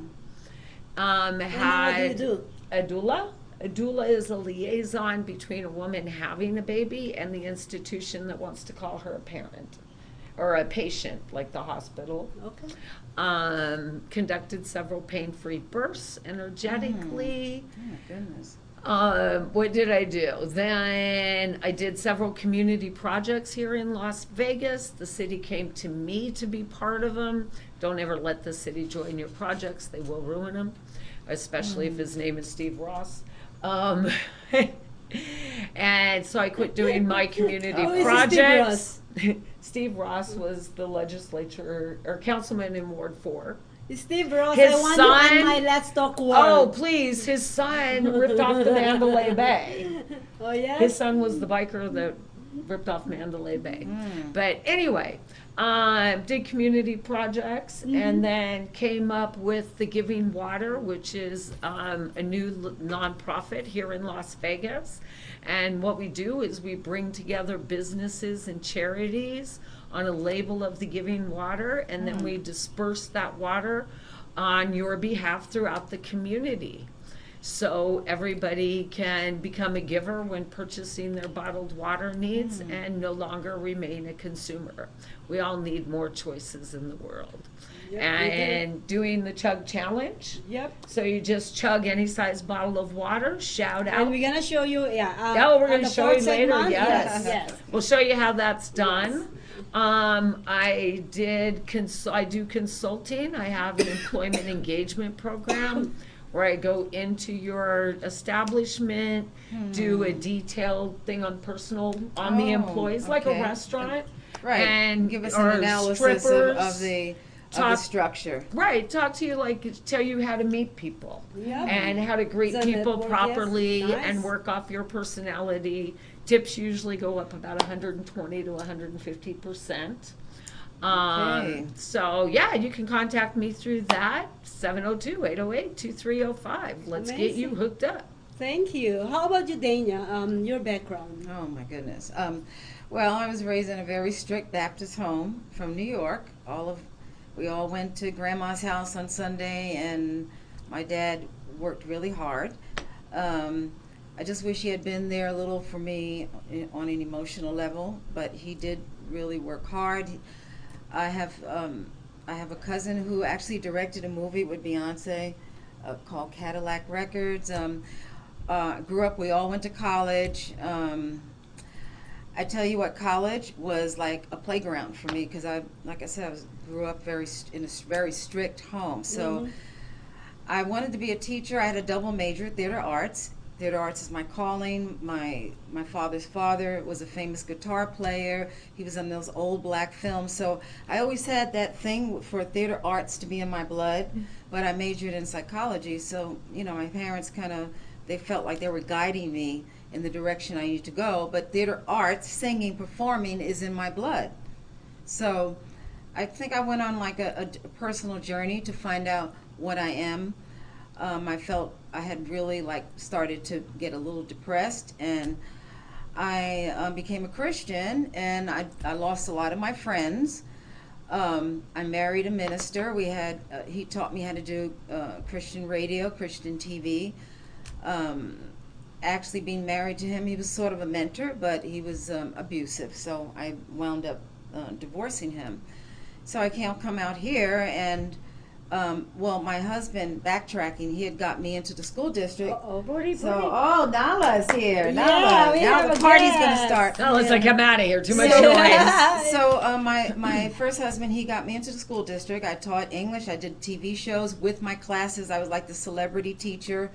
And what do you do? A doula. A doula is a liaison between a woman having a baby and the institution that wants to call her a parent or a patient, like the hospital. Okay. Conducted several pain-free births energetically. Oh my goodness. What did I do? Then I did several community projects here in Las Vegas. The city came to me to be part of them. Don't ever let the city join your projects. They will ruin them, especially if his name is Steve Ross. And so I quit doing my community Who is projects. Steve Ross was the legislature or councilman in Ward 4. Steve Ross, His I want son- you on my Let's Talk Oh, World. please, his son ripped off the Mandalay Bay. Oh, yeah? His son was the biker that ripped off Mandalay Bay. But anyway, did community projects and then came up with the Giving Water, which is a new nonprofit here in Las Vegas. And what we do is we bring together businesses and charities on a label of the Giving Water, and then we disperse that water on your behalf throughout the community. So everybody can become a giver when purchasing their bottled water needs and no longer remain a consumer. We all need more choices in the world. Yep, and doing the chug challenge. Yep. So you just chug any size bottle of water, shout out. And we're gonna show you, Oh, we're going to show you later. segment. Yes. Yes. We'll show you how that's done. I do consulting. I have an employment engagement program where I go into your establishment, do a detailed thing on the employees, like a okay. restaurant. Right. And give us or an analysis strippers. of the Talk- structure. Right, talk to you tell you how to meet people Yep. and how to greet So people network, properly yes. Nice. and work off your personality. Tips usually go up about 120 to 150%. Okay. So yeah, you can contact me through that 702-808-2305. Let's get you Amazing. hooked up. Thank you. How about you, Danya? Your background. Oh my goodness. Well, I was raised in a very strict Baptist home from New York. We all went to Grandma's house on Sunday, and my dad worked really hard. I just wish he had been there a little for me on an emotional level, but he did really work hard. I have a cousin who actually directed a movie with Beyonce called Cadillac Records. Grew up, we all went to college. I tell you what, college was like a playground for me because like I said, grew up in a very strict home. So I wanted to be a teacher. I had a double major, theater arts. Theater arts is my calling. My father's father was a famous guitar player. He was in those old black films. So I always had that thing for theater arts to be in my blood, but I majored in psychology. So, my parents they felt like they were guiding me in the direction I need to go. But theater arts, singing, performing is in my blood. So I think I went on like a personal journey to find out what I am. I felt I had really started to get a little depressed, and I became a Christian, and I lost a lot of my friends. I married a minister. He taught me how to do Christian radio, Christian TV. Actually being married to him, he was sort of a mentor, but he was abusive, so I wound up divorcing him. So I can't come out here, and my husband, backtracking, he had got me into the school district. Nala's here. Nala. Now the party's going to start. Oh, let's come out of here. Too much noise. So my first husband, he got me into the school district. I taught English. I did TV shows with my classes. I was like the celebrity teacher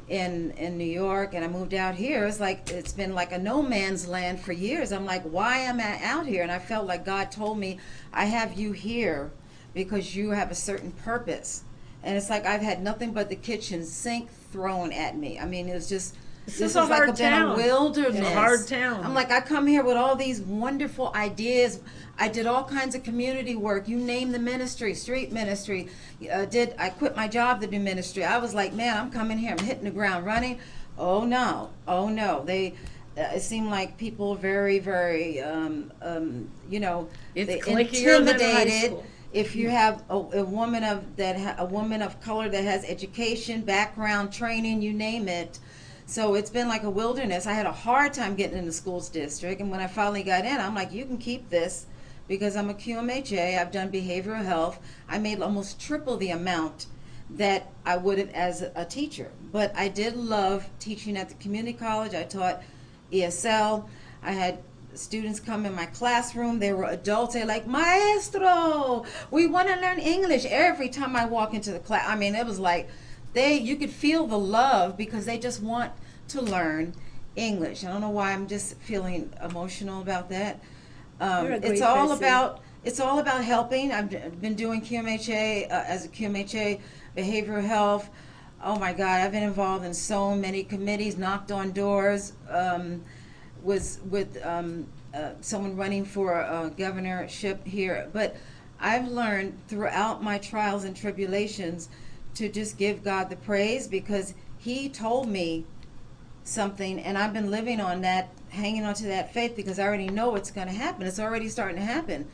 in New York, and I moved out here. It's been like a no man's land for years. I'm like, why am I out here? And I felt like God told me, I have you here because you have a certain purpose. And it's like I've had nothing but the kitchen sink thrown at me. I mean, it was just This is a hard town. Been a wilderness. It's a hard town. I'm like, I come here with all these wonderful ideas. I did all kinds of community work. You name the ministry, street ministry. I quit my job to do ministry. I was like, man, I'm coming here. I'm hitting the ground running. Oh no. It seemed like people very, very, It's they cliquier than high intimidated. school. If you have a woman of color that has education, background, training, you name it. So it's been like a wilderness. I had a hard time getting in the schools district, and when I finally got in, I'm like, you can keep this because I'm a QMHA. I've done behavioral health. I made almost triple the amount that I would have as a teacher. But I did love teaching at the community college. I taught ESL. I had students come in my classroom. They were adults. They're like, Maestro, we want to learn English. Every time I walk into the class, I mean, it was like you could feel the love because they just want to learn English. I don't know why I'm just feeling emotional about that. You're a great it's all person. about helping. I've been doing QMHA as a QMHA behavioral health. Oh my God, I've been involved in so many committees, knocked on doors. was with someone running for a governorship here. But I've learned throughout my trials and tribulations to just give God the praise, because he told me something, and I've been living on that, hanging on to that faith, because I already know it's going to happen. It's already starting to happen.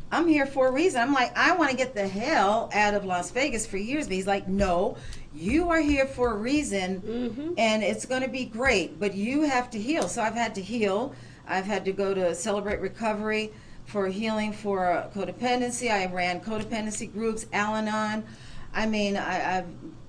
I'm here for a reason. I'm like, I want to get the hell out of Las Vegas for years. But he's like, no, you are here for a reason, and it's going to be great, but you have to heal. So I've had to heal. I've had to go to Celebrate Recovery for healing for codependency. I ran codependency groups, Al-Anon. I mean, I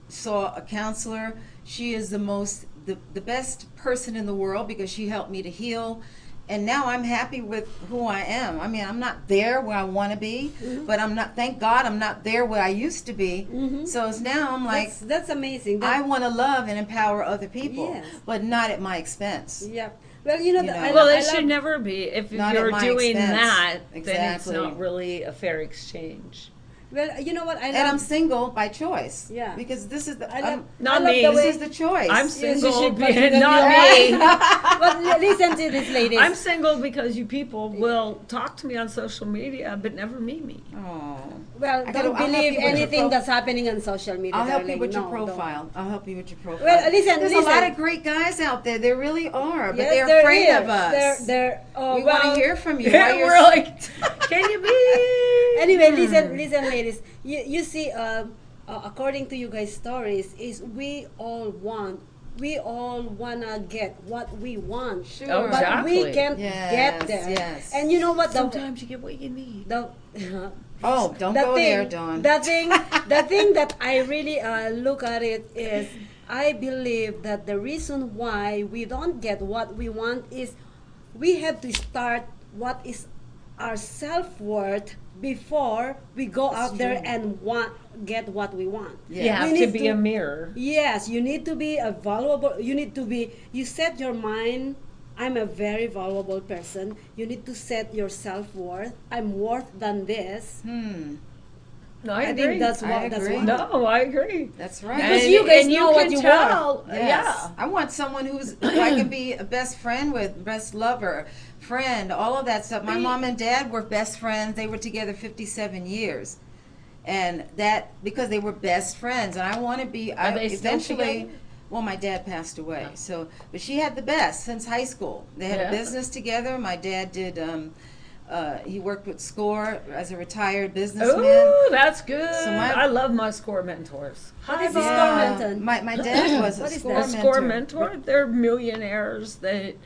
saw a counselor. She is the best person in the world, because she helped me to heal. And now I'm happy with who I am. I mean, I'm not there where I want to be, but I'm not, thank God, I'm not there where I used to be. So it's now I'm like, that's amazing. I want to love and empower other people, Yes. but not at my expense. Yeah. Well, you know, You know. Well, I it should love, never be. If Not you're at my doing expense. that, then it's Exactly. not really a fair exchange. well, you know what I love. And I'm single by choice. Yeah. Because this is the, I love, Not I love me. the this way, is the choice. I'm you single, should consider not your- me. But listen to this, ladies. I'm single because you people will talk to me on social media, but never meet me. Oh. Well, I don't gotta- I'll help believe you with your anything that's happening on social media. I'll help you darling. with your No, don't. profile. I'll help you with your profile. Well, listen, There's a lot listen. of great guys out there. There really are, but Yes, they're there afraid is. of us. They're, oh, we well, want to hear from you. Why you're We're like, can you be? Anyway, listen, ladies. You see, according to you guys' stories, is we all wanna get what we want. Sure. Oh, But exactly. we can't Yes, get there. yes. And you know what? Sometimes you get what you need. The Oh, don't the go thing, there, Dawn. the thing that I really look at it is, I believe that the reason why we don't get what we want is we have to start what is our self-worth before we go That's out there true. and get what we want. Yeah. You have We to need be a mirror. Yes, you need to be a valuable, you set your mind, I'm a very valuable person. You need to set your self-worth. I'm worth than this. No, I I agree. think that's I what, that's agree. what. No, I agree. That's right. Because you guys know what can you tell. Yes. Yeah. I want someone who I can be a best friend with, best lover, friend, all of that stuff. My mom and dad were best friends. They were together 57 years. And that, because they were best friends. And I want to be, Are they still eventually, together? well, my dad passed away. So, but she had the best since high school. They had Yeah. a business together. My dad did, he worked with SCORE as a retired businessman. Ooh, that's good. So my- I love my score mentors. What is a Bob. score mentor? My dad was a What is SCORE that? A mentor. score mentor, they're millionaires that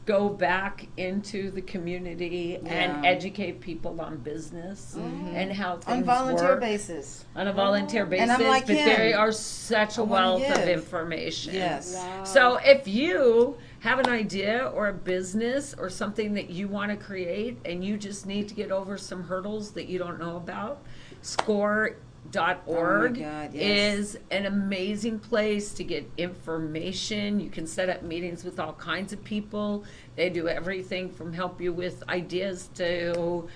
go back into the community and Yeah. educate people on business and how things On volunteer work. basis. On a volunteer basis, And I'm like but him. they are such a I wanna wealth of give. information. Yes. Wow. So if you have an idea or a business or something that you want to create and you just need to get over some hurdles that you don't know about, score.org God, yes. is an amazing place to get information. You can set up meetings with all kinds of people. They do everything from help you with ideas to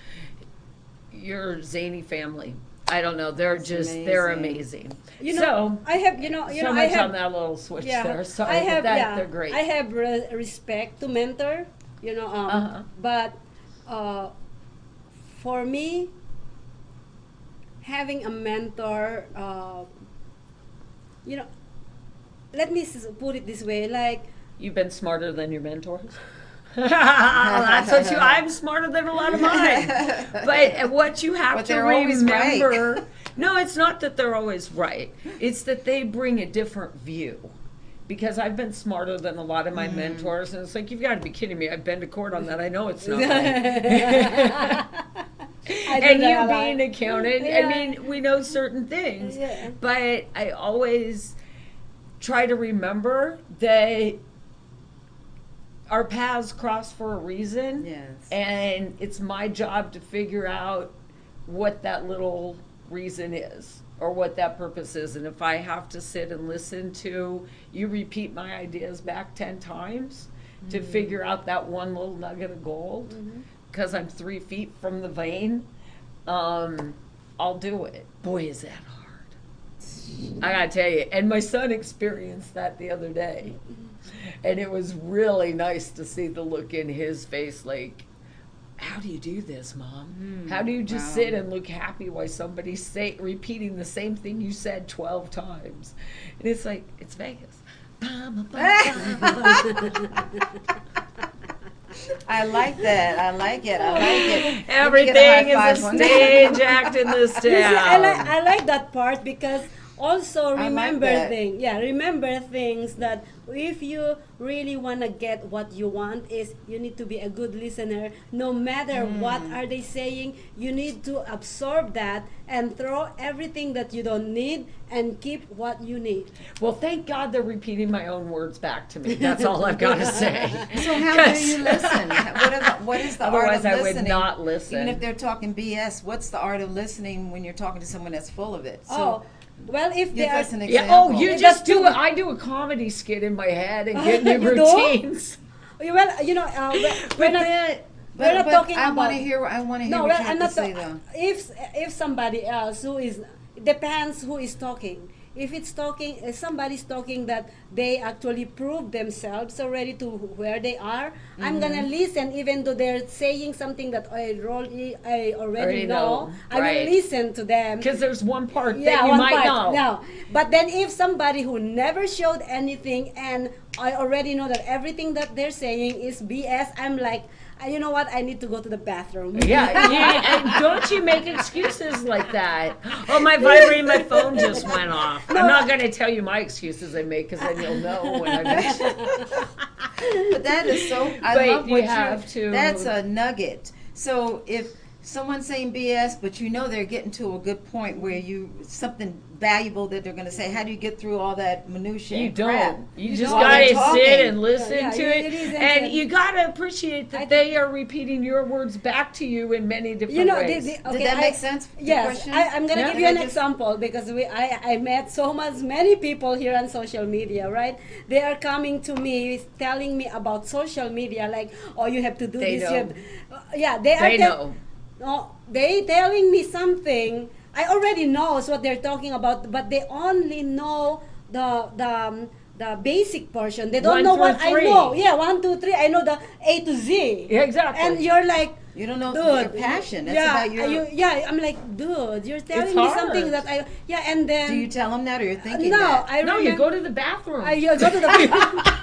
your zany family. I don't know. They're they're amazing. You know, So I have, so I much have, on that little switch yeah, there. Sorry, I have, but that, yeah, they're great. I have respect to mentor, but for me, having a mentor, let me put it this way, like, You've been smarter than your mentors. That's what I'm smarter than a lot of mine. But what you have But to they're always right. remember, no, it's not that they're always right. It's that they bring a different view. Because I've been smarter than a lot of my mentors, and it's like, you've got to be kidding me. I've been to court on that. I know it's not right. And you being an accountant, Yeah. I mean, we know certain things. Yeah. But I always try to remember that our paths cross for a reason. Yes. And it's my job to figure out what that little reason is or what that purpose is. And if I have to sit and listen to you repeat my ideas back 10 times to figure out that one little nugget of gold, because I'm 3 feet from the vein, I'll do it. Boy, is that hard. I gotta tell you, and my son experienced that the other day. And it was really nice to see the look in his face like, how do you do this, Mom? How do you just sit and look happy while somebody's repeating the same thing you said 12 times? And it's like, it's Vegas. I like that. I like it. I like it. Everything is a stage act in this town. I like that part because also remember that. remember things that if you really want to get what you want is you need to be a good listener. No matter what are they saying, you need to absorb that and throw everything that you don't need and keep what you need. Well, thank God they're repeating my own words back to me. That's all I've got to say. So how do you listen? What is the art Otherwise, of I listening? would not listen. Even if they're talking BS, what's the art of listening when you're talking to someone that's full of it? So Well, if they give are, us an Yeah. example. Oh, you just do it. I do a comedy skit in my head and get new You do? routines. well, you know, we're not, we're not talking I about. want to hear. I want to hear No, what well, you have I'm to not. say, though. If somebody else who is, depends who is talking. If it's talking, if somebody's talking that they actually prove themselves already to where they are, I'm gonna listen even though they're saying something that I already know. I right. will listen to them. Because there's one part Yeah, that you one might part, know. No, but then if somebody who never showed anything and I already know that everything that they're saying is BS, I'm like, you know what? I need to go to the bathroom. Yeah, and don't you make excuses like that. Oh, my vibrating, my phone just went off. I'm not going to tell you my excuses I make because then you'll know when I'm. But that is so. I But love you what have to- That's a nugget. So if someone's saying BS, but you know they're getting to a good point where something valuable that they're going to say, how do you get through all that minutia? You and crap? don't. You just While got they're to talking. sit and listen Yeah, to it it. is And interesting. you got to appreciate that they are repeating your words back to you in many different ways. Did that make sense? The Yes, question? I'm going to Yeah. give you an example because I met so many people here on social media, right? They are coming to me, telling me about social media, like, oh, you have to do They this. know. They know. No, they telling me something. I already knows what they're talking about, but they only know the basic portion. They don't 1 know through what 3. I know. Yeah, 1, 2, 3. I know the A to Z. Yeah, exactly. And you're like, You don't know dude, your passion. That's about your. I'm like, dude, you're telling It's me hard. something that and then. Do you tell them that, or you're thinking No, that? I No, you remember- go to the bathroom. You go to the.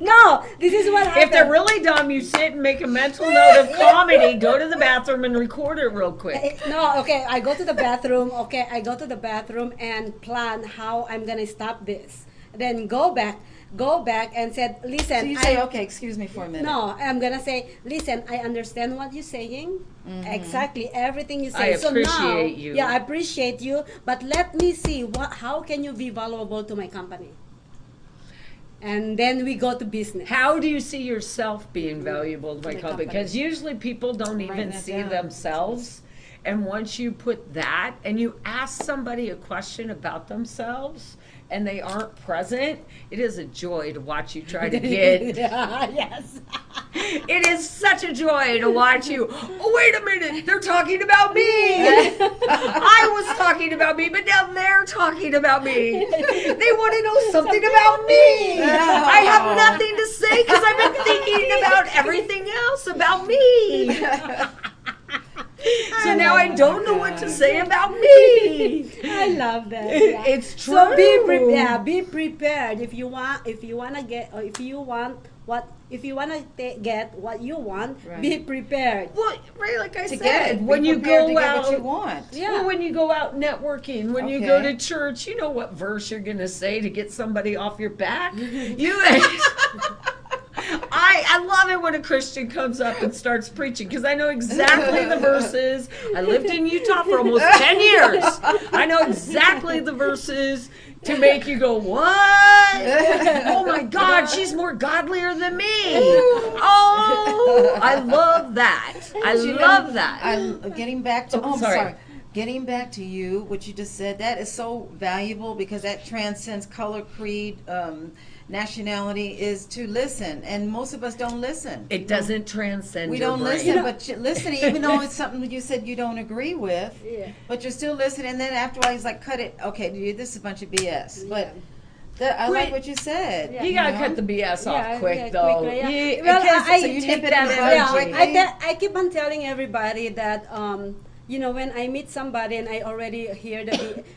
No, this is what happened. If they're really dumb, you sit and make a mental note of comedy, go to the bathroom and record it real quick. No, okay, I go to the bathroom. Okay, I go to the bathroom and plan how I'm gonna stop this. Then go back and said, listen. So you say, okay, excuse me for a minute. No, I'm gonna say, listen, I understand what you're saying. Exactly, everything you say. I appreciate you. Yeah, I appreciate you. But let me see how can you be valuable to my company. And then we go to business. How do you see yourself being valuable to my The company? company. Because usually people don't even that see down. themselves. And once you put that and you ask somebody a question about themselves and they aren't present, it is a joy to watch you try to get. Yes. It is such a joy to watch you. Oh, wait a minute, they're talking about me. I was talking about me, but now they're talking about me. They want to know something about me. I have nothing to say because I've been thinking about everything else about me. So now I don't know what to say about me. I love that. Yeah. It's true. So be prepared if you want to get or if you want to get what you want. Right. Be prepared. Well, right, like I To said, get it, when be you prepared go to get out, what you want. Yeah. well, when you go out networking, when you go Okay. to church, you know what verse you're gonna say to get somebody off your back. I love it when a Christian comes up and starts preaching because I know exactly the verses. I lived in Utah for almost 10 years. I know exactly the verses to make you go, what? Oh my God, she's more godlier than me. Oh, I love that. I love that. Getting back to. Oh, I'm sorry. sorry. getting back to you, what you just said, that is so valuable because that transcends color, creed, nationality, is to listen. And most of us don't listen. It doesn't transcend We your don't brain. listen, but listening, even though it's something you said you don't agree with, Yeah. but you're still listening. And then after a while, he's like, cut it. Okay, dude, this is a bunch of BS. But I like Wait. what you said. Yeah. You gotta know? cut the BS off Yeah, quick, yeah, though. quickly, yeah. You, Well, because I- So you take nip it that in the bud energy. quickly? I keep on telling everybody that you know, when I meet somebody and I already hear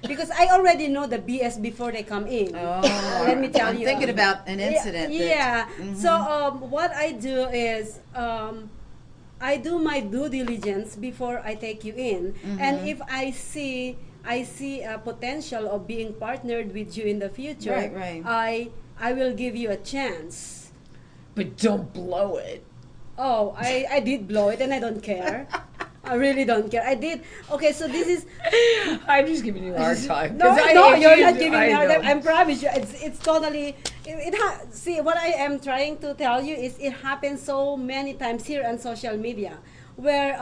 because I already know the BS before they come in. Oh, Let me tell I'm you. thinking about an incident. Yeah. that- So what I do is I do my due diligence before I take you in, and if I see a potential of being partnered with you in the future, Right. I will give you a chance. But don't blow it. Oh, I did blow it and I don't care. I really don't care. I did. Okay, so this is I'm just giving you a hard time. no, 'cause I no, hate you're you. not giving me I hard know. time. I promise you, it's totally. See, what I am trying to tell you is it happens so many times here on social media, where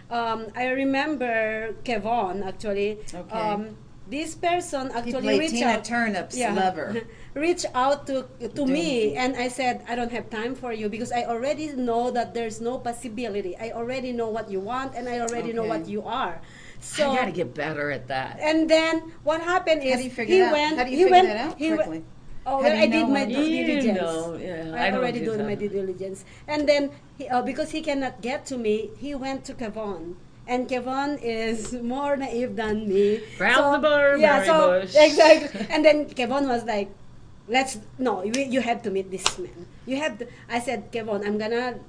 I remember Kevon actually. Okay. This person He actually played reached Tina out. Turnip's lover. Reached out to me, and I said, I don't have time for you because I already know that there's no possibility. I already know what you want, and I already know Okay. what you are. So I gotta get better at that. and then what happened is How do you figure he that out? went. How do you he figure went, that out he went- quickly? Oh, How well, do you I know did my when- due You diligence. know, yeah, I don't already do did that. my due diligence, and then because he cannot get to me, he went to Kevon. And Kevon is more naive than me. Round the bar, yeah, Mary so Bush. exactly. And then Kevon was like, you have to meet this man. You have to. I said, Kevon, I'm gonna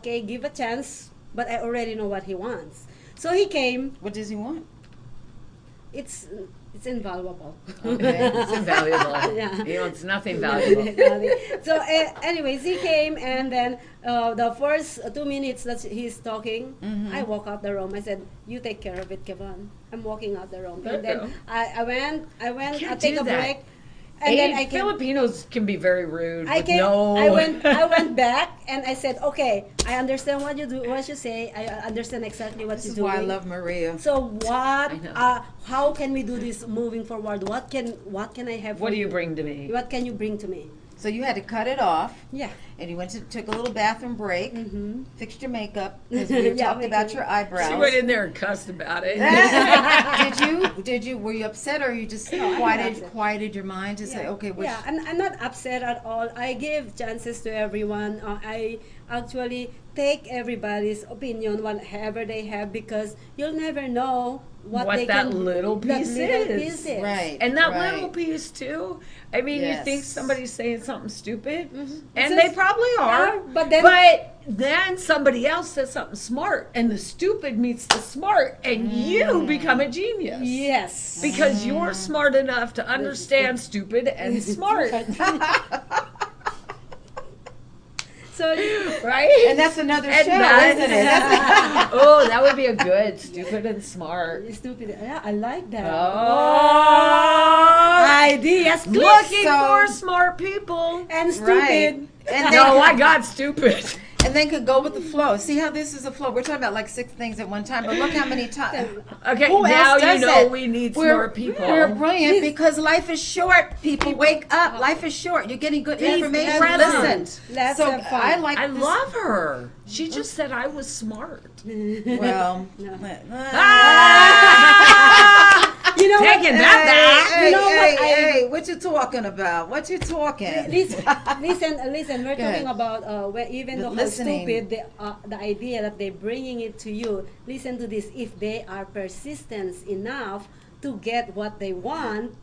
okay, give a chance, but I already know what he wants. So he came. What does he want? It's invaluable. Okay. It's invaluable. Yeah. You know, it's nothing valuable. So anyways, he came, and then the first 2 minutes that he's talking, I walk out the room. I said, you take care of it, Kevon. I'm walking out the room. And then I went, I Can't take do a that. break. And then I came, Filipinos can be very rude. I with came, no. I went back, and I said, okay, I understand what you say. I understand exactly what This you're is doing. why I love Maria. So what? I know. How can we do this moving forward? What can I have? What for do you bring to me? What can you bring to me? So you had to cut it off, Yeah. and you took a little bathroom break, Mm-hmm. fixed your makeup, because we Yeah, talked about makeup. your She eyebrows. went in there and cussed about it. Did you? Were you upset, or you just I'm not upset. quieted your mind to say, okay, which, Yeah, I'm not upset at all. I give chances to everyone. I actually take everybody's opinion, whatever they have, because you'll never know what What they that can. little that piece little is. piece is. right? And that right. little piece too. I mean, you think Yes. somebody's saying something stupid, and It's they just- probably are. but then- then somebody else says something smart, and the stupid meets the smart, and you become a genius. Yes. Because you're smart enough to understand stupid and smart, So right? And that's another And show, that- isn't it? That's- Oh, that would be a good stupid and smart. stupid. Yeah, I like that. Oh, Ideas. looking So- for smart people. And stupid. Right. And No, then, I got stupid. and then could go with the flow. See how this is a flow. We're talking about like 6 things at one time, but look how many times. Okay, Who now else you does know it? we need We're- smart people. We're brilliant because life is short. People wake up. Life is short. You're getting good information. have Listen. fun. Let's So have fun. I like. I this- love her. She just said I was smart. Well. You know what? Taking that back. Hey, You know what hey, what you talking about? What you talking? Listen. We're Go ahead. talking about even But though how listening. stupid the idea that they're bringing it to you. Listen to this. If they are persistent enough to get what they want,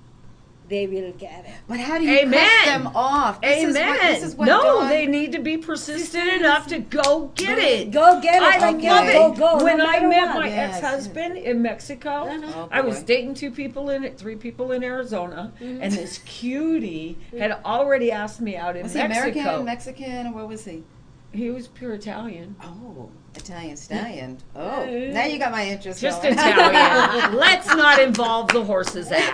they will get it. But how do you Amen. cut them off? Amen. This is what no, Dawn- they need to be persistent enough to go get it. Go get it. I Okay. love it. Go, When no I matter met what. my Yes. ex-husband in Mexico, Oh, I was boy. dating 3 people in Arizona, and this cutie had already asked me out in Was he Mexico. American, Mexican, or where was he? He was pure Italian. Oh, Italian stallion. Oh, now you got my interest. Just going. Italian. Let's not involve the horse's ass.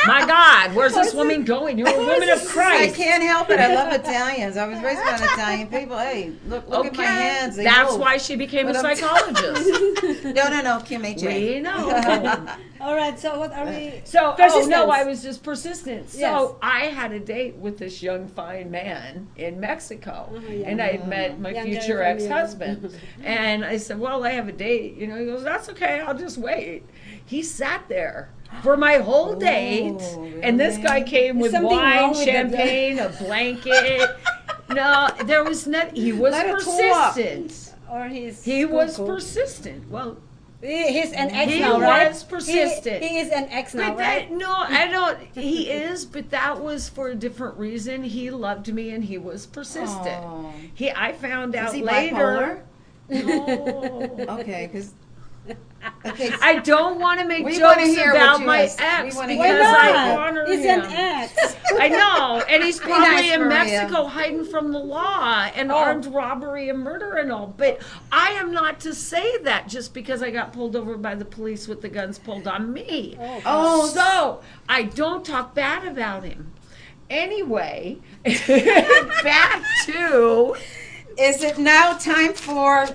My guy God, where's this woman going? You're a woman of I Christ. can't help it. I love Italians. I was raised by Italian people. Hey, look at my hands. They That's move. why she became a But I'm- psychologist. No, Kim H. We know. All right. So what are we? So, Persistence. I was just persistent. So Yes. I had a date with this young, fine man in Mexico. yeah. And I had met my Younger future from you. ex-husband. And I said, well, I have a date. He goes, that's okay. I'll just wait. He sat there for my whole date. And this guy came with something wrong wine, with the- champagne, a blanket. No, there was nothing. He was Let it cool up. persistent. Or he's He was cuckoo. persistent. Well, He's an ex he now, right? was persistent. He is an ex now, But right? that, no, I don't. He is, but that was for a different reason. He loved me, and he was persistent. Oh. I found out Is he later. bipolar? No. Okay, because okay, I don't want to make We wanna jokes hear about what you my have- we ex wanna because hear Why what I not? honor He's him. an ex. I know, and he's probably nice, in Maria. Mexico hiding from the law and armed robbery and murder and all. But I am not to say that just because I got pulled over by the police with the guns pulled on me. So I don't talk bad about him. Anyway, back to. is it now time for?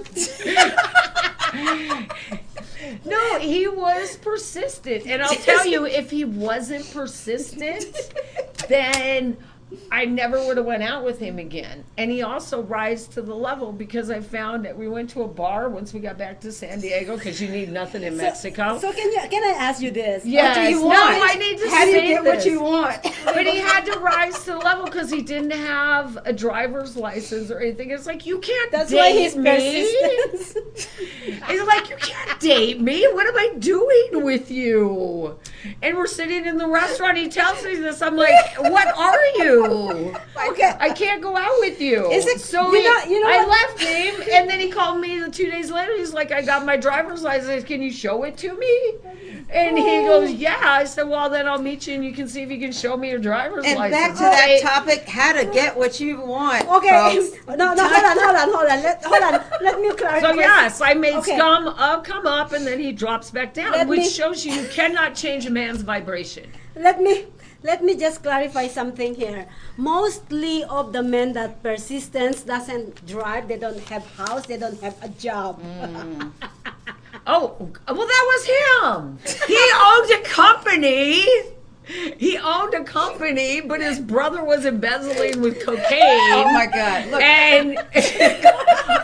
No, he was persistent. And I'll tell you, if he wasn't persistent, then I never would have went out with him again. And he also rise to the level because I found that we went to a bar once we got back to San Diego because you need nothing in Mexico. So can I ask you this? Yes. What do you No, want? I need to How do you say get what this. you want? But he had to rise to the level because he didn't have a driver's license or anything. It's like, you can't That's date why he's me. persistent. It's like, you can't date me. What am I doing with you? And we're sitting in the restaurant. He tells me this. I'm like, what are you? Okay. I can't go out with you. Is it- so? you know I what? left him, and then he called me 2 days later. He's like, I got my driver's license. Can you show it to me? And he goes, yeah. I said, well, then I'll meet you, and you can see if you can show me your driver's And license. back to that topic: how to get what you want. Okay. folks. No, hold on. Let me clarify. So yes, I made Okay. scum come up, and then he drops back down, Let which me- shows you cannot change a man's vibration. Let me just clarify something here. Mostly of the men that persistence doesn't drive, they don't have house, they don't have a job. Oh, well, that was him. He owned a company. He owned a company, but his brother was embezzling with cocaine. Oh my God! Look, And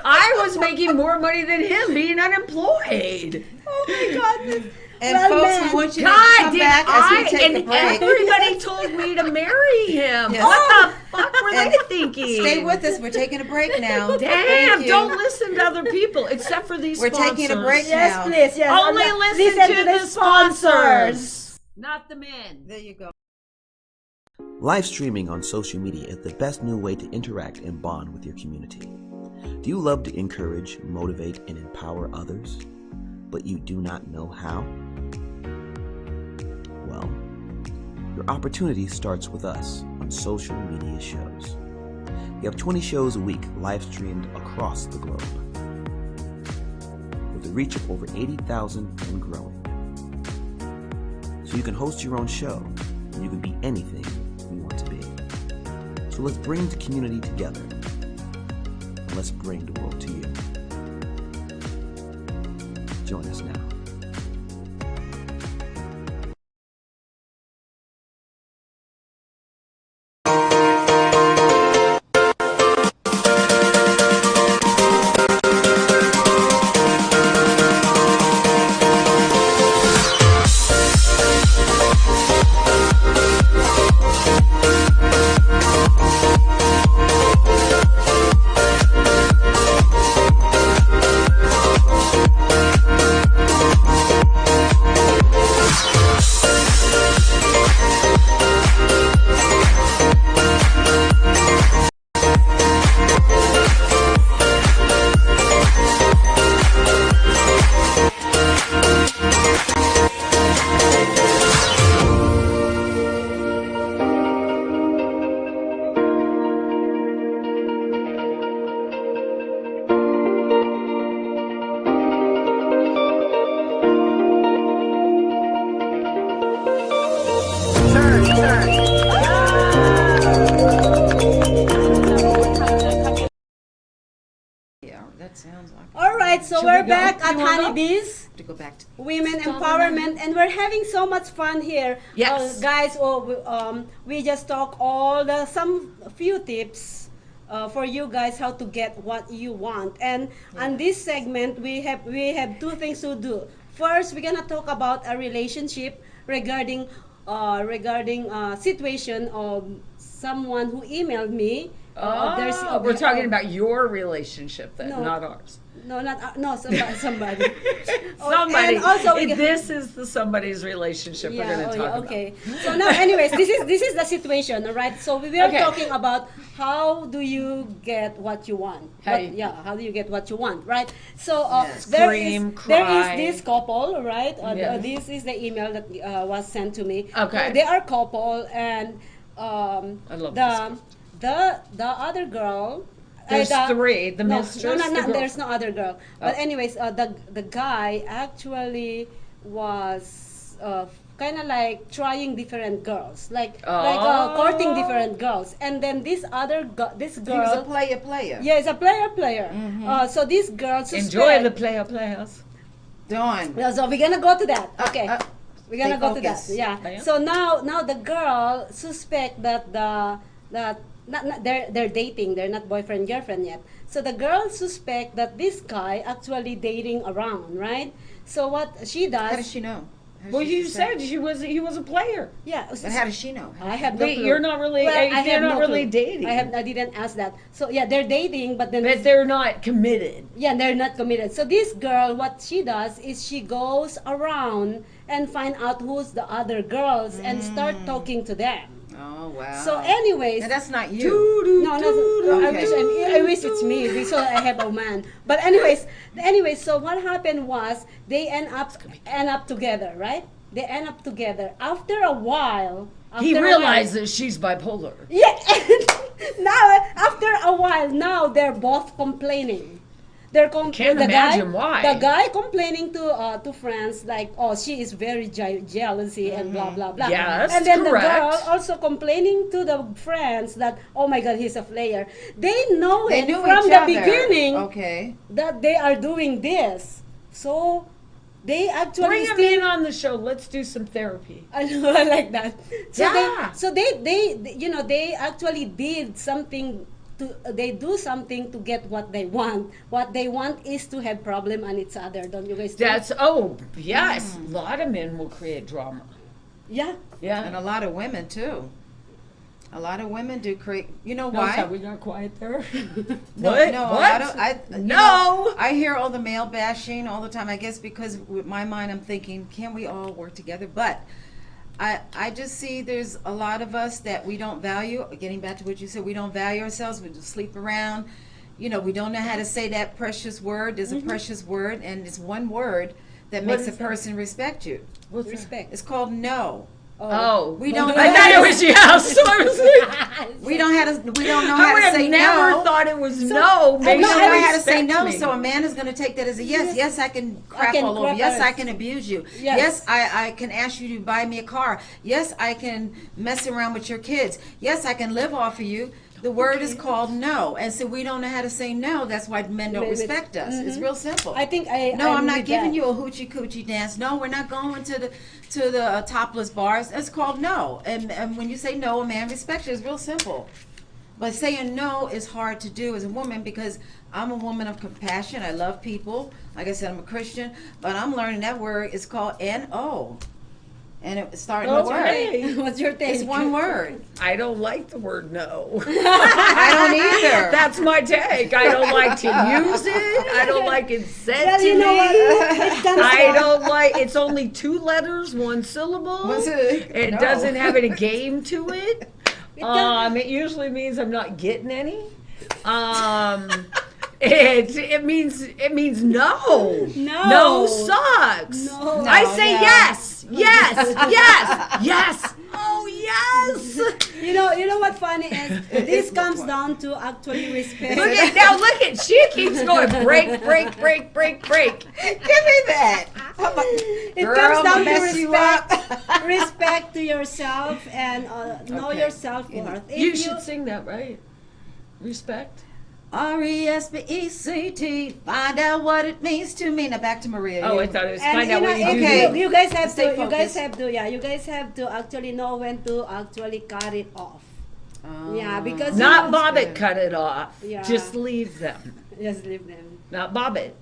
I was making more money than him being unemployed. Oh my goodness. and Well, folks, man. we want you to God, come did back as we take a and break. everybody told me to marry him. Yes. What the fuck were they And thinking? Stay with us. We're taking a break now. Damn, Thank you. don't listen to other people except for these We're sponsors. taking a break Yes, now. please. Yes. Only listen to the sponsors, not the men. There you go. Live streaming on social media is the best new way to interact and bond with your community. Do you love to encourage, motivate, and empower others, but you do not know how? Well, your opportunity starts with us on social media shows. We have 20 shows a week live streamed across the globe, with a reach of over 80,000 and growing. So you can host your own show, and you can be anything you want to be. So let's bring the community together, and let's bring the world to you. Join us now. Turn. at you hung up? Honeybees To go back to Women Empowerment, and we're having so much fun here. Yes. Guys, we just talk all the some few tips for you guys how to get what you want. And on this segment, we have two things to do. First, we're gonna talk about a relationship regarding situation of someone who emailed me. We're talking about your relationship then, No. not ours. No, not no, somebody. Somebody. Somebody. And also This is the somebody's relationship we're going to talk about. okay. So now, anyways, this is the situation, all right? So we are Okay. talking about how do you get what you want? How do you- How do you get what you want, right? So Yes. Scream, there cry. is this couple, right? Yes. This is the email that was sent to me. Okay. They are couple, and I love the other girl. There's three. The mistress, the girl. There's no other girl. But anyways, the guy actually was kind of like trying different girls, like courting different girls, and then this this He was a girl. player. Yeah, it's a player. So this girl Enjoy the players. Dawn. Yeah, so we're gonna go to that. Okay. We're gonna stay go to that. focused. Yeah. Yeah. So now the girl suspect that they're dating. They're not boyfriend girlfriend yet. So the girl suspect that this guy actually dating around, right? So what she does? How does she know? How does Well, she you suspect? said he was a player. Yeah. But how does she know? I have no Wait, clue. you're not really. Well, I they're have not no really clue. dating. I didn't ask that. So yeah, they're dating, but then But they're not committed. yeah, they're not committed. So this girl, what she does is she goes around and find out who's the other girls and start talking to them. Oh wow. So anyways, And that's not you. no, Okay. I wish it's me because I have a man. But anyways, so what happened was they end up together, right? They end up together. After a while, He realizes she's bipolar. yeah. Now after a while, now they're both complaining. Can't imagine why. The guy complaining to friends like, oh, she is very jealousy and blah blah blah. Yes, and then correct. the girl also complaining to the friends that, oh my God, he's a player. They know They it knew from each the other. beginning Okay. that they are doing this. So they actually Bring him in on the show. Let's do some therapy. I know, I like that. So Yeah. they actually did something. They do something to get what they want. What they want is to have problem on each other. Don't you guys think? Yes. A lot of men will create drama. Yeah. Yeah. And a lot of women too. A lot of women do create. You know Notice how why? we got quiet there? No, What? no, What? you No! know, I hear all the male bashing all the time. I guess because with my mind, I'm thinking, can we all work together? But I just see there's a lot of us that we don't value. Getting back to what you said, we don't value ourselves. We just sleep around. You know, we don't know how to say that precious word. There's a precious word, and it's one word that What makes a is that? person respect you. Respect. It's called no. Oh. We don't. I thought it was yes. So I was like, We don't know I how would to have say never no. thought it was no. We Maybe don't know how to say respect no, me. so a man is going to take that as a yes. Yes, I can crap can all over. crap Yes, others. I can abuse you. Yes. Yes, I can ask you to buy me a car. Yes, I can mess around with your kids. Yes, I can live off of you. The word is called no, and so we don't know how to say no. That's why men don't Maybe- respect us. It's real simple. I think No, I'm not with giving that. you a hoochie coochie dance. No, we're not going to the topless bars. It's called no. And when you say no, a man respects you. It's real simple. But saying no is hard to do as a woman because I'm a woman of compassion. I love people. Like I said, I'm a Christian. But I'm learning that word is called N-O. And it's starting to work. Okay. What's your take? It's one word. I don't like the word no. I don't either. That's my take. I don't like to use it. I don't like it said Well, to you know me. what? It comes I down- don't like. It's only 2 letters, 1 syllable. What's it? It No. doesn't have any game to it. does- It usually means I'm not getting any. It means no. No. Sucks. No. I say No. yes. Yes. Oh yes. You know what funny is? This comes down to actually respect. Look at she keeps going break. Give me that. It Girl, comes down to mess you respect, respect to yourself and know Okay. your self worth. You should sing that, right? Respect. RESPECT. Find out what it means to me. Now back to Maria. Oh, I You- thought it was And find out what you do. Okay. you guys have Stay to. You guys focused. have to. Yeah, you guys have to actually know when to actually cut it off. Yeah, because Not you know, bob it, cut it off. Yeah. Just leave them. Just leave them. Not bob it.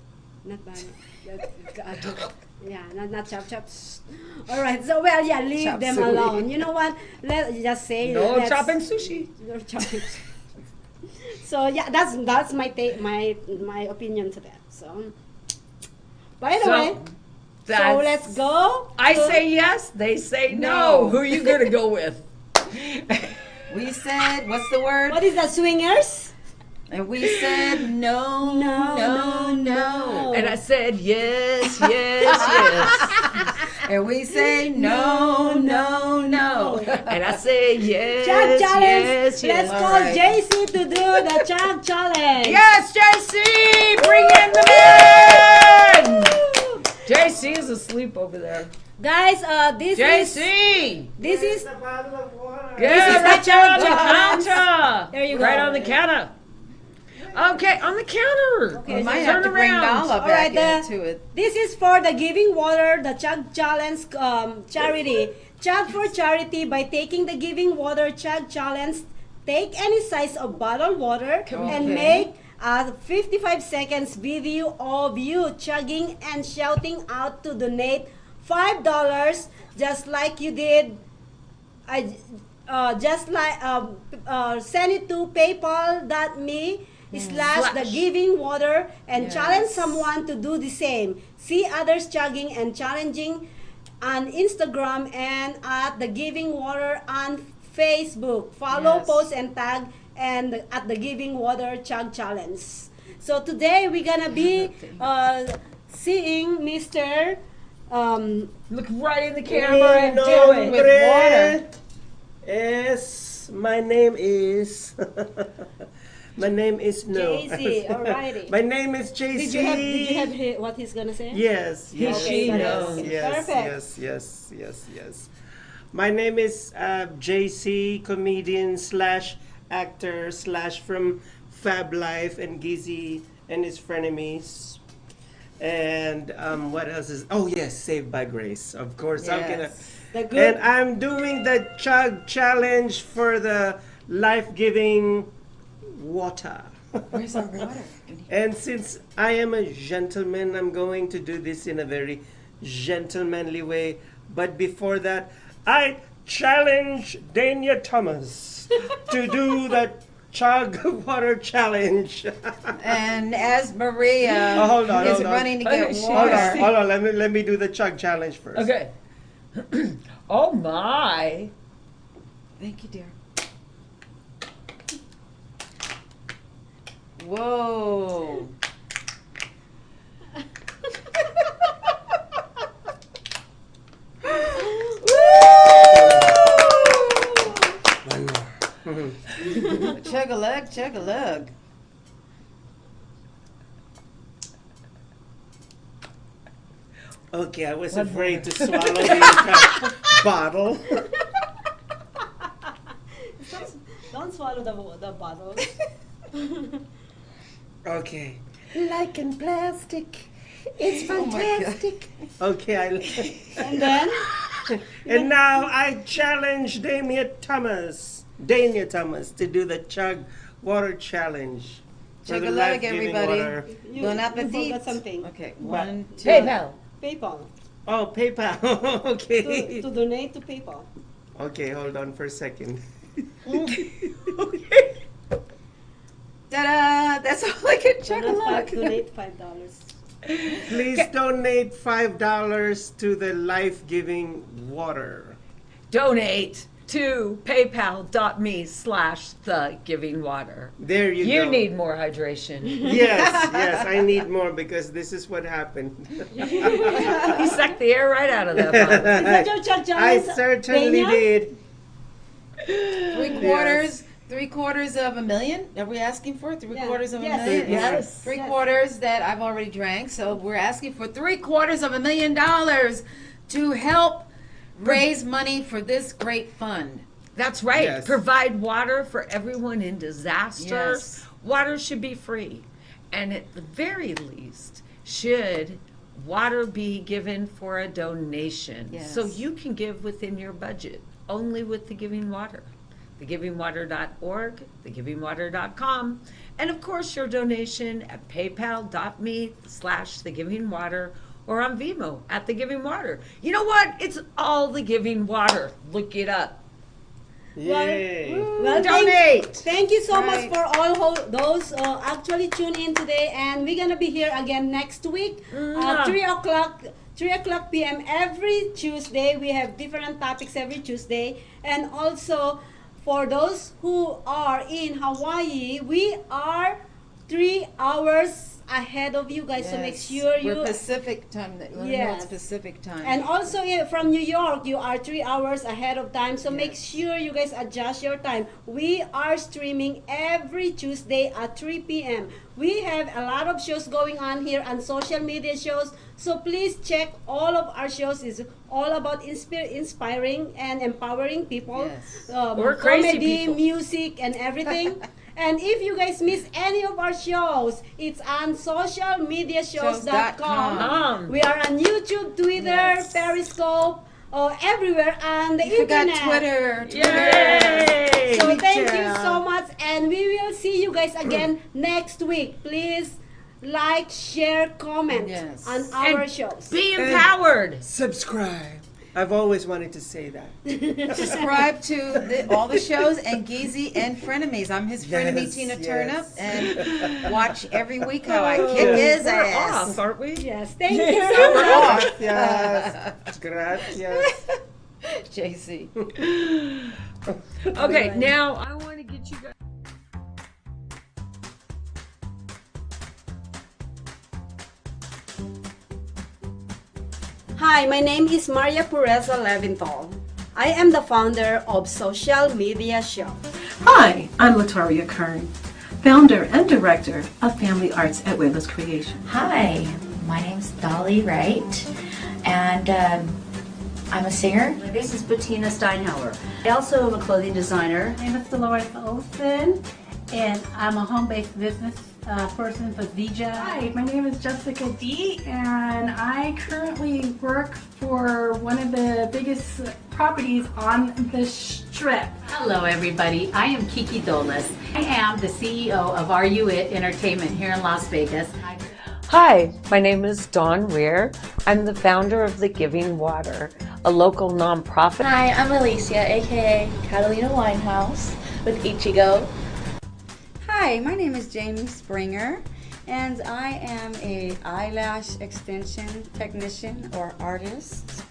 Not bad. Yeah, not chop chops. All right. So well, yeah, leave Chop them suey. alone. You know what? Let's just say No let's- chopping sushi. No chopping. So yeah, that's my my opinion to that. So by the way, so that's- let's go. I to- say yes, they say no. No. Who are you going to go with? We said, what's the word? What is that, swingers? And we said no, no. And I said yes, yes, yes. And we say no. And I say yes, Chug challenge. yes, yes. Let's call Alright. JC to do the chug challenge. Yes, JC, bring in the man. JC is asleep over there. Guys, this is JC, this is yeah, is right the there on the challenge. counter. There you go. Right on the counter. Okay, on the counter. Okay, We so might turn have to bring around. Nala back Alright, into it. this is for the Giving Water, the Chug Challenge charity. Chug for charity by taking the Giving Water Chug Challenge. Take any size of bottled water and Okay. make a 55 seconds video of you chugging and shouting out to donate $5, just like you did. Send it to paypal.me / the Giving Water and Yes. challenge someone to do the same. See others chugging and challenging on Instagram and at the Giving Water on Facebook. Follow, Yes. post, and tag and at the Giving Water Chug Challenge. So today we're gonna be seeing Mr. Look right in the camera and do it. With water. Yes, my name is. My name is no. JC, alrighty. My name is JC. Did you have what he's gonna say? Yes, yes, Okay, she so knows. that's yes, perfect. yes. My name is JC, comedian / actor / from Fab Life and Gizzy and his frenemies. And what else is? Oh yes, Saved by Grace. Of course, I'm gonna. Yes. The good. And I'm doing the chug challenge for the life-giving water. Where's our water? And since I am a gentleman, I'm going to do this in a very gentlemanly way. But before that, I challenge Danya Thomas to do the chug water challenge. And as Maria Oh, hold on, is hold on. running to get Hold water. Hold on. Let me do the chug challenge first. Okay. Oh my. Thank you, dear. Whoa. One more. Chug a lug, chug a lug. Okay, I was afraid to swallow the bottle. Don't swallow the bottle. Okay. Like in plastic. It's Oh my God. fantastic. Okay, And then and now I challenge Danya Thomas to do the chug water challenge. for Chug the a lug, life-giving everybody. water. Bon you appetit. forgot something. Okay, 1, 2. PayPal. PayPal. Oh, PayPal. Okay. To donate to PayPal. Okay, hold on for a second. Ta-da! That's all I can chug a lug. Donate $5. Please donate $5 to the life-giving water. Donate to paypal.me / the giving water. There you go. You need more hydration. Yes, I need more because this is what happened. He sucked the air right out of that bottle. Is that your chug I challenge? certainly Danya? did. 3/4 of a million? Are we asking for three-quarters of a Yes. million? Yes. Three-quarters that I've already drank, so we're asking for $750,000 to help raise money for this great fund. That's right. Yes. Provide water for everyone in disaster. Yes. Water should be free. And at the very least, should water be given for a donation? Yes. So you can give within your budget, only with the Giving Water. thegivingwater.org, thegivingwater.com, and of course your donation at paypal.me/thegivingwater or on Vimo at The Giving Water. You know what? It's all The Giving Water. Look it up. Yay. Well, Donate. Thank you so much Right. for all those actually tune in today, and we're gonna be here again next week, 3 o'clock p.m. every Tuesday. We have different topics every Tuesday, and also for those who are in Hawaii, we are 3 hours ahead of you guys. So make sure you. We're Pacific time. Yes. It's Pacific time. And also from New York, you are 3 hours ahead of time. So make sure you guys adjust your time. We are streaming every Tuesday at 3 p.m. We have a lot of shows going on here and social media shows. So please check all of our shows. It's all about inspiring and empowering people. Yes. Or crazy comedy, people. music, and everything. And if you guys miss any of our shows, it's on socialmediashows.com. We are on YouTube, Twitter, Periscope, everywhere on the You forgot internet. Twitter. Yay! So thank you so much, and we will see you guys again next week. Please like, share, comment Yes. on our And shows. Be empowered. Subscribe. I've always wanted to say that. Subscribe to all the shows and Geezy and Frenemies. I'm his frenemy, Yes, Tina yes. Turnup, and watch every week how I kick his We're ass. off, aren't we? Yes, thank you so much. Gracias. Gracias. JC. Okay, now I want to get you guys. Hi, my name is Maria Pureza Leventhal. I am the founder of Social Media Show. Hi, I'm Latoria Kern, founder and director of Family Arts at Wayla's Creation. Hi, my name's Dolly Wright, and I'm a singer. This is Bettina Steinhauer. I also am a clothing designer. My name is Dolores Olson, and I'm a home-based business person for Vija. Hi, my name is Jessica D, and I currently work for one of the biggest properties on the Strip. Hello everybody, I am Kiki Dolas. I am the CEO of Are You It Entertainment here in Las Vegas. Hi, my name is Dawn Rear. I'm the founder of The Giving Water, a local nonprofit. Hi, I'm Alicia, aka Catalina Winehouse with Ichigo. Hi, my name is Jamie Springer, and I am a eyelash extension technician or artist.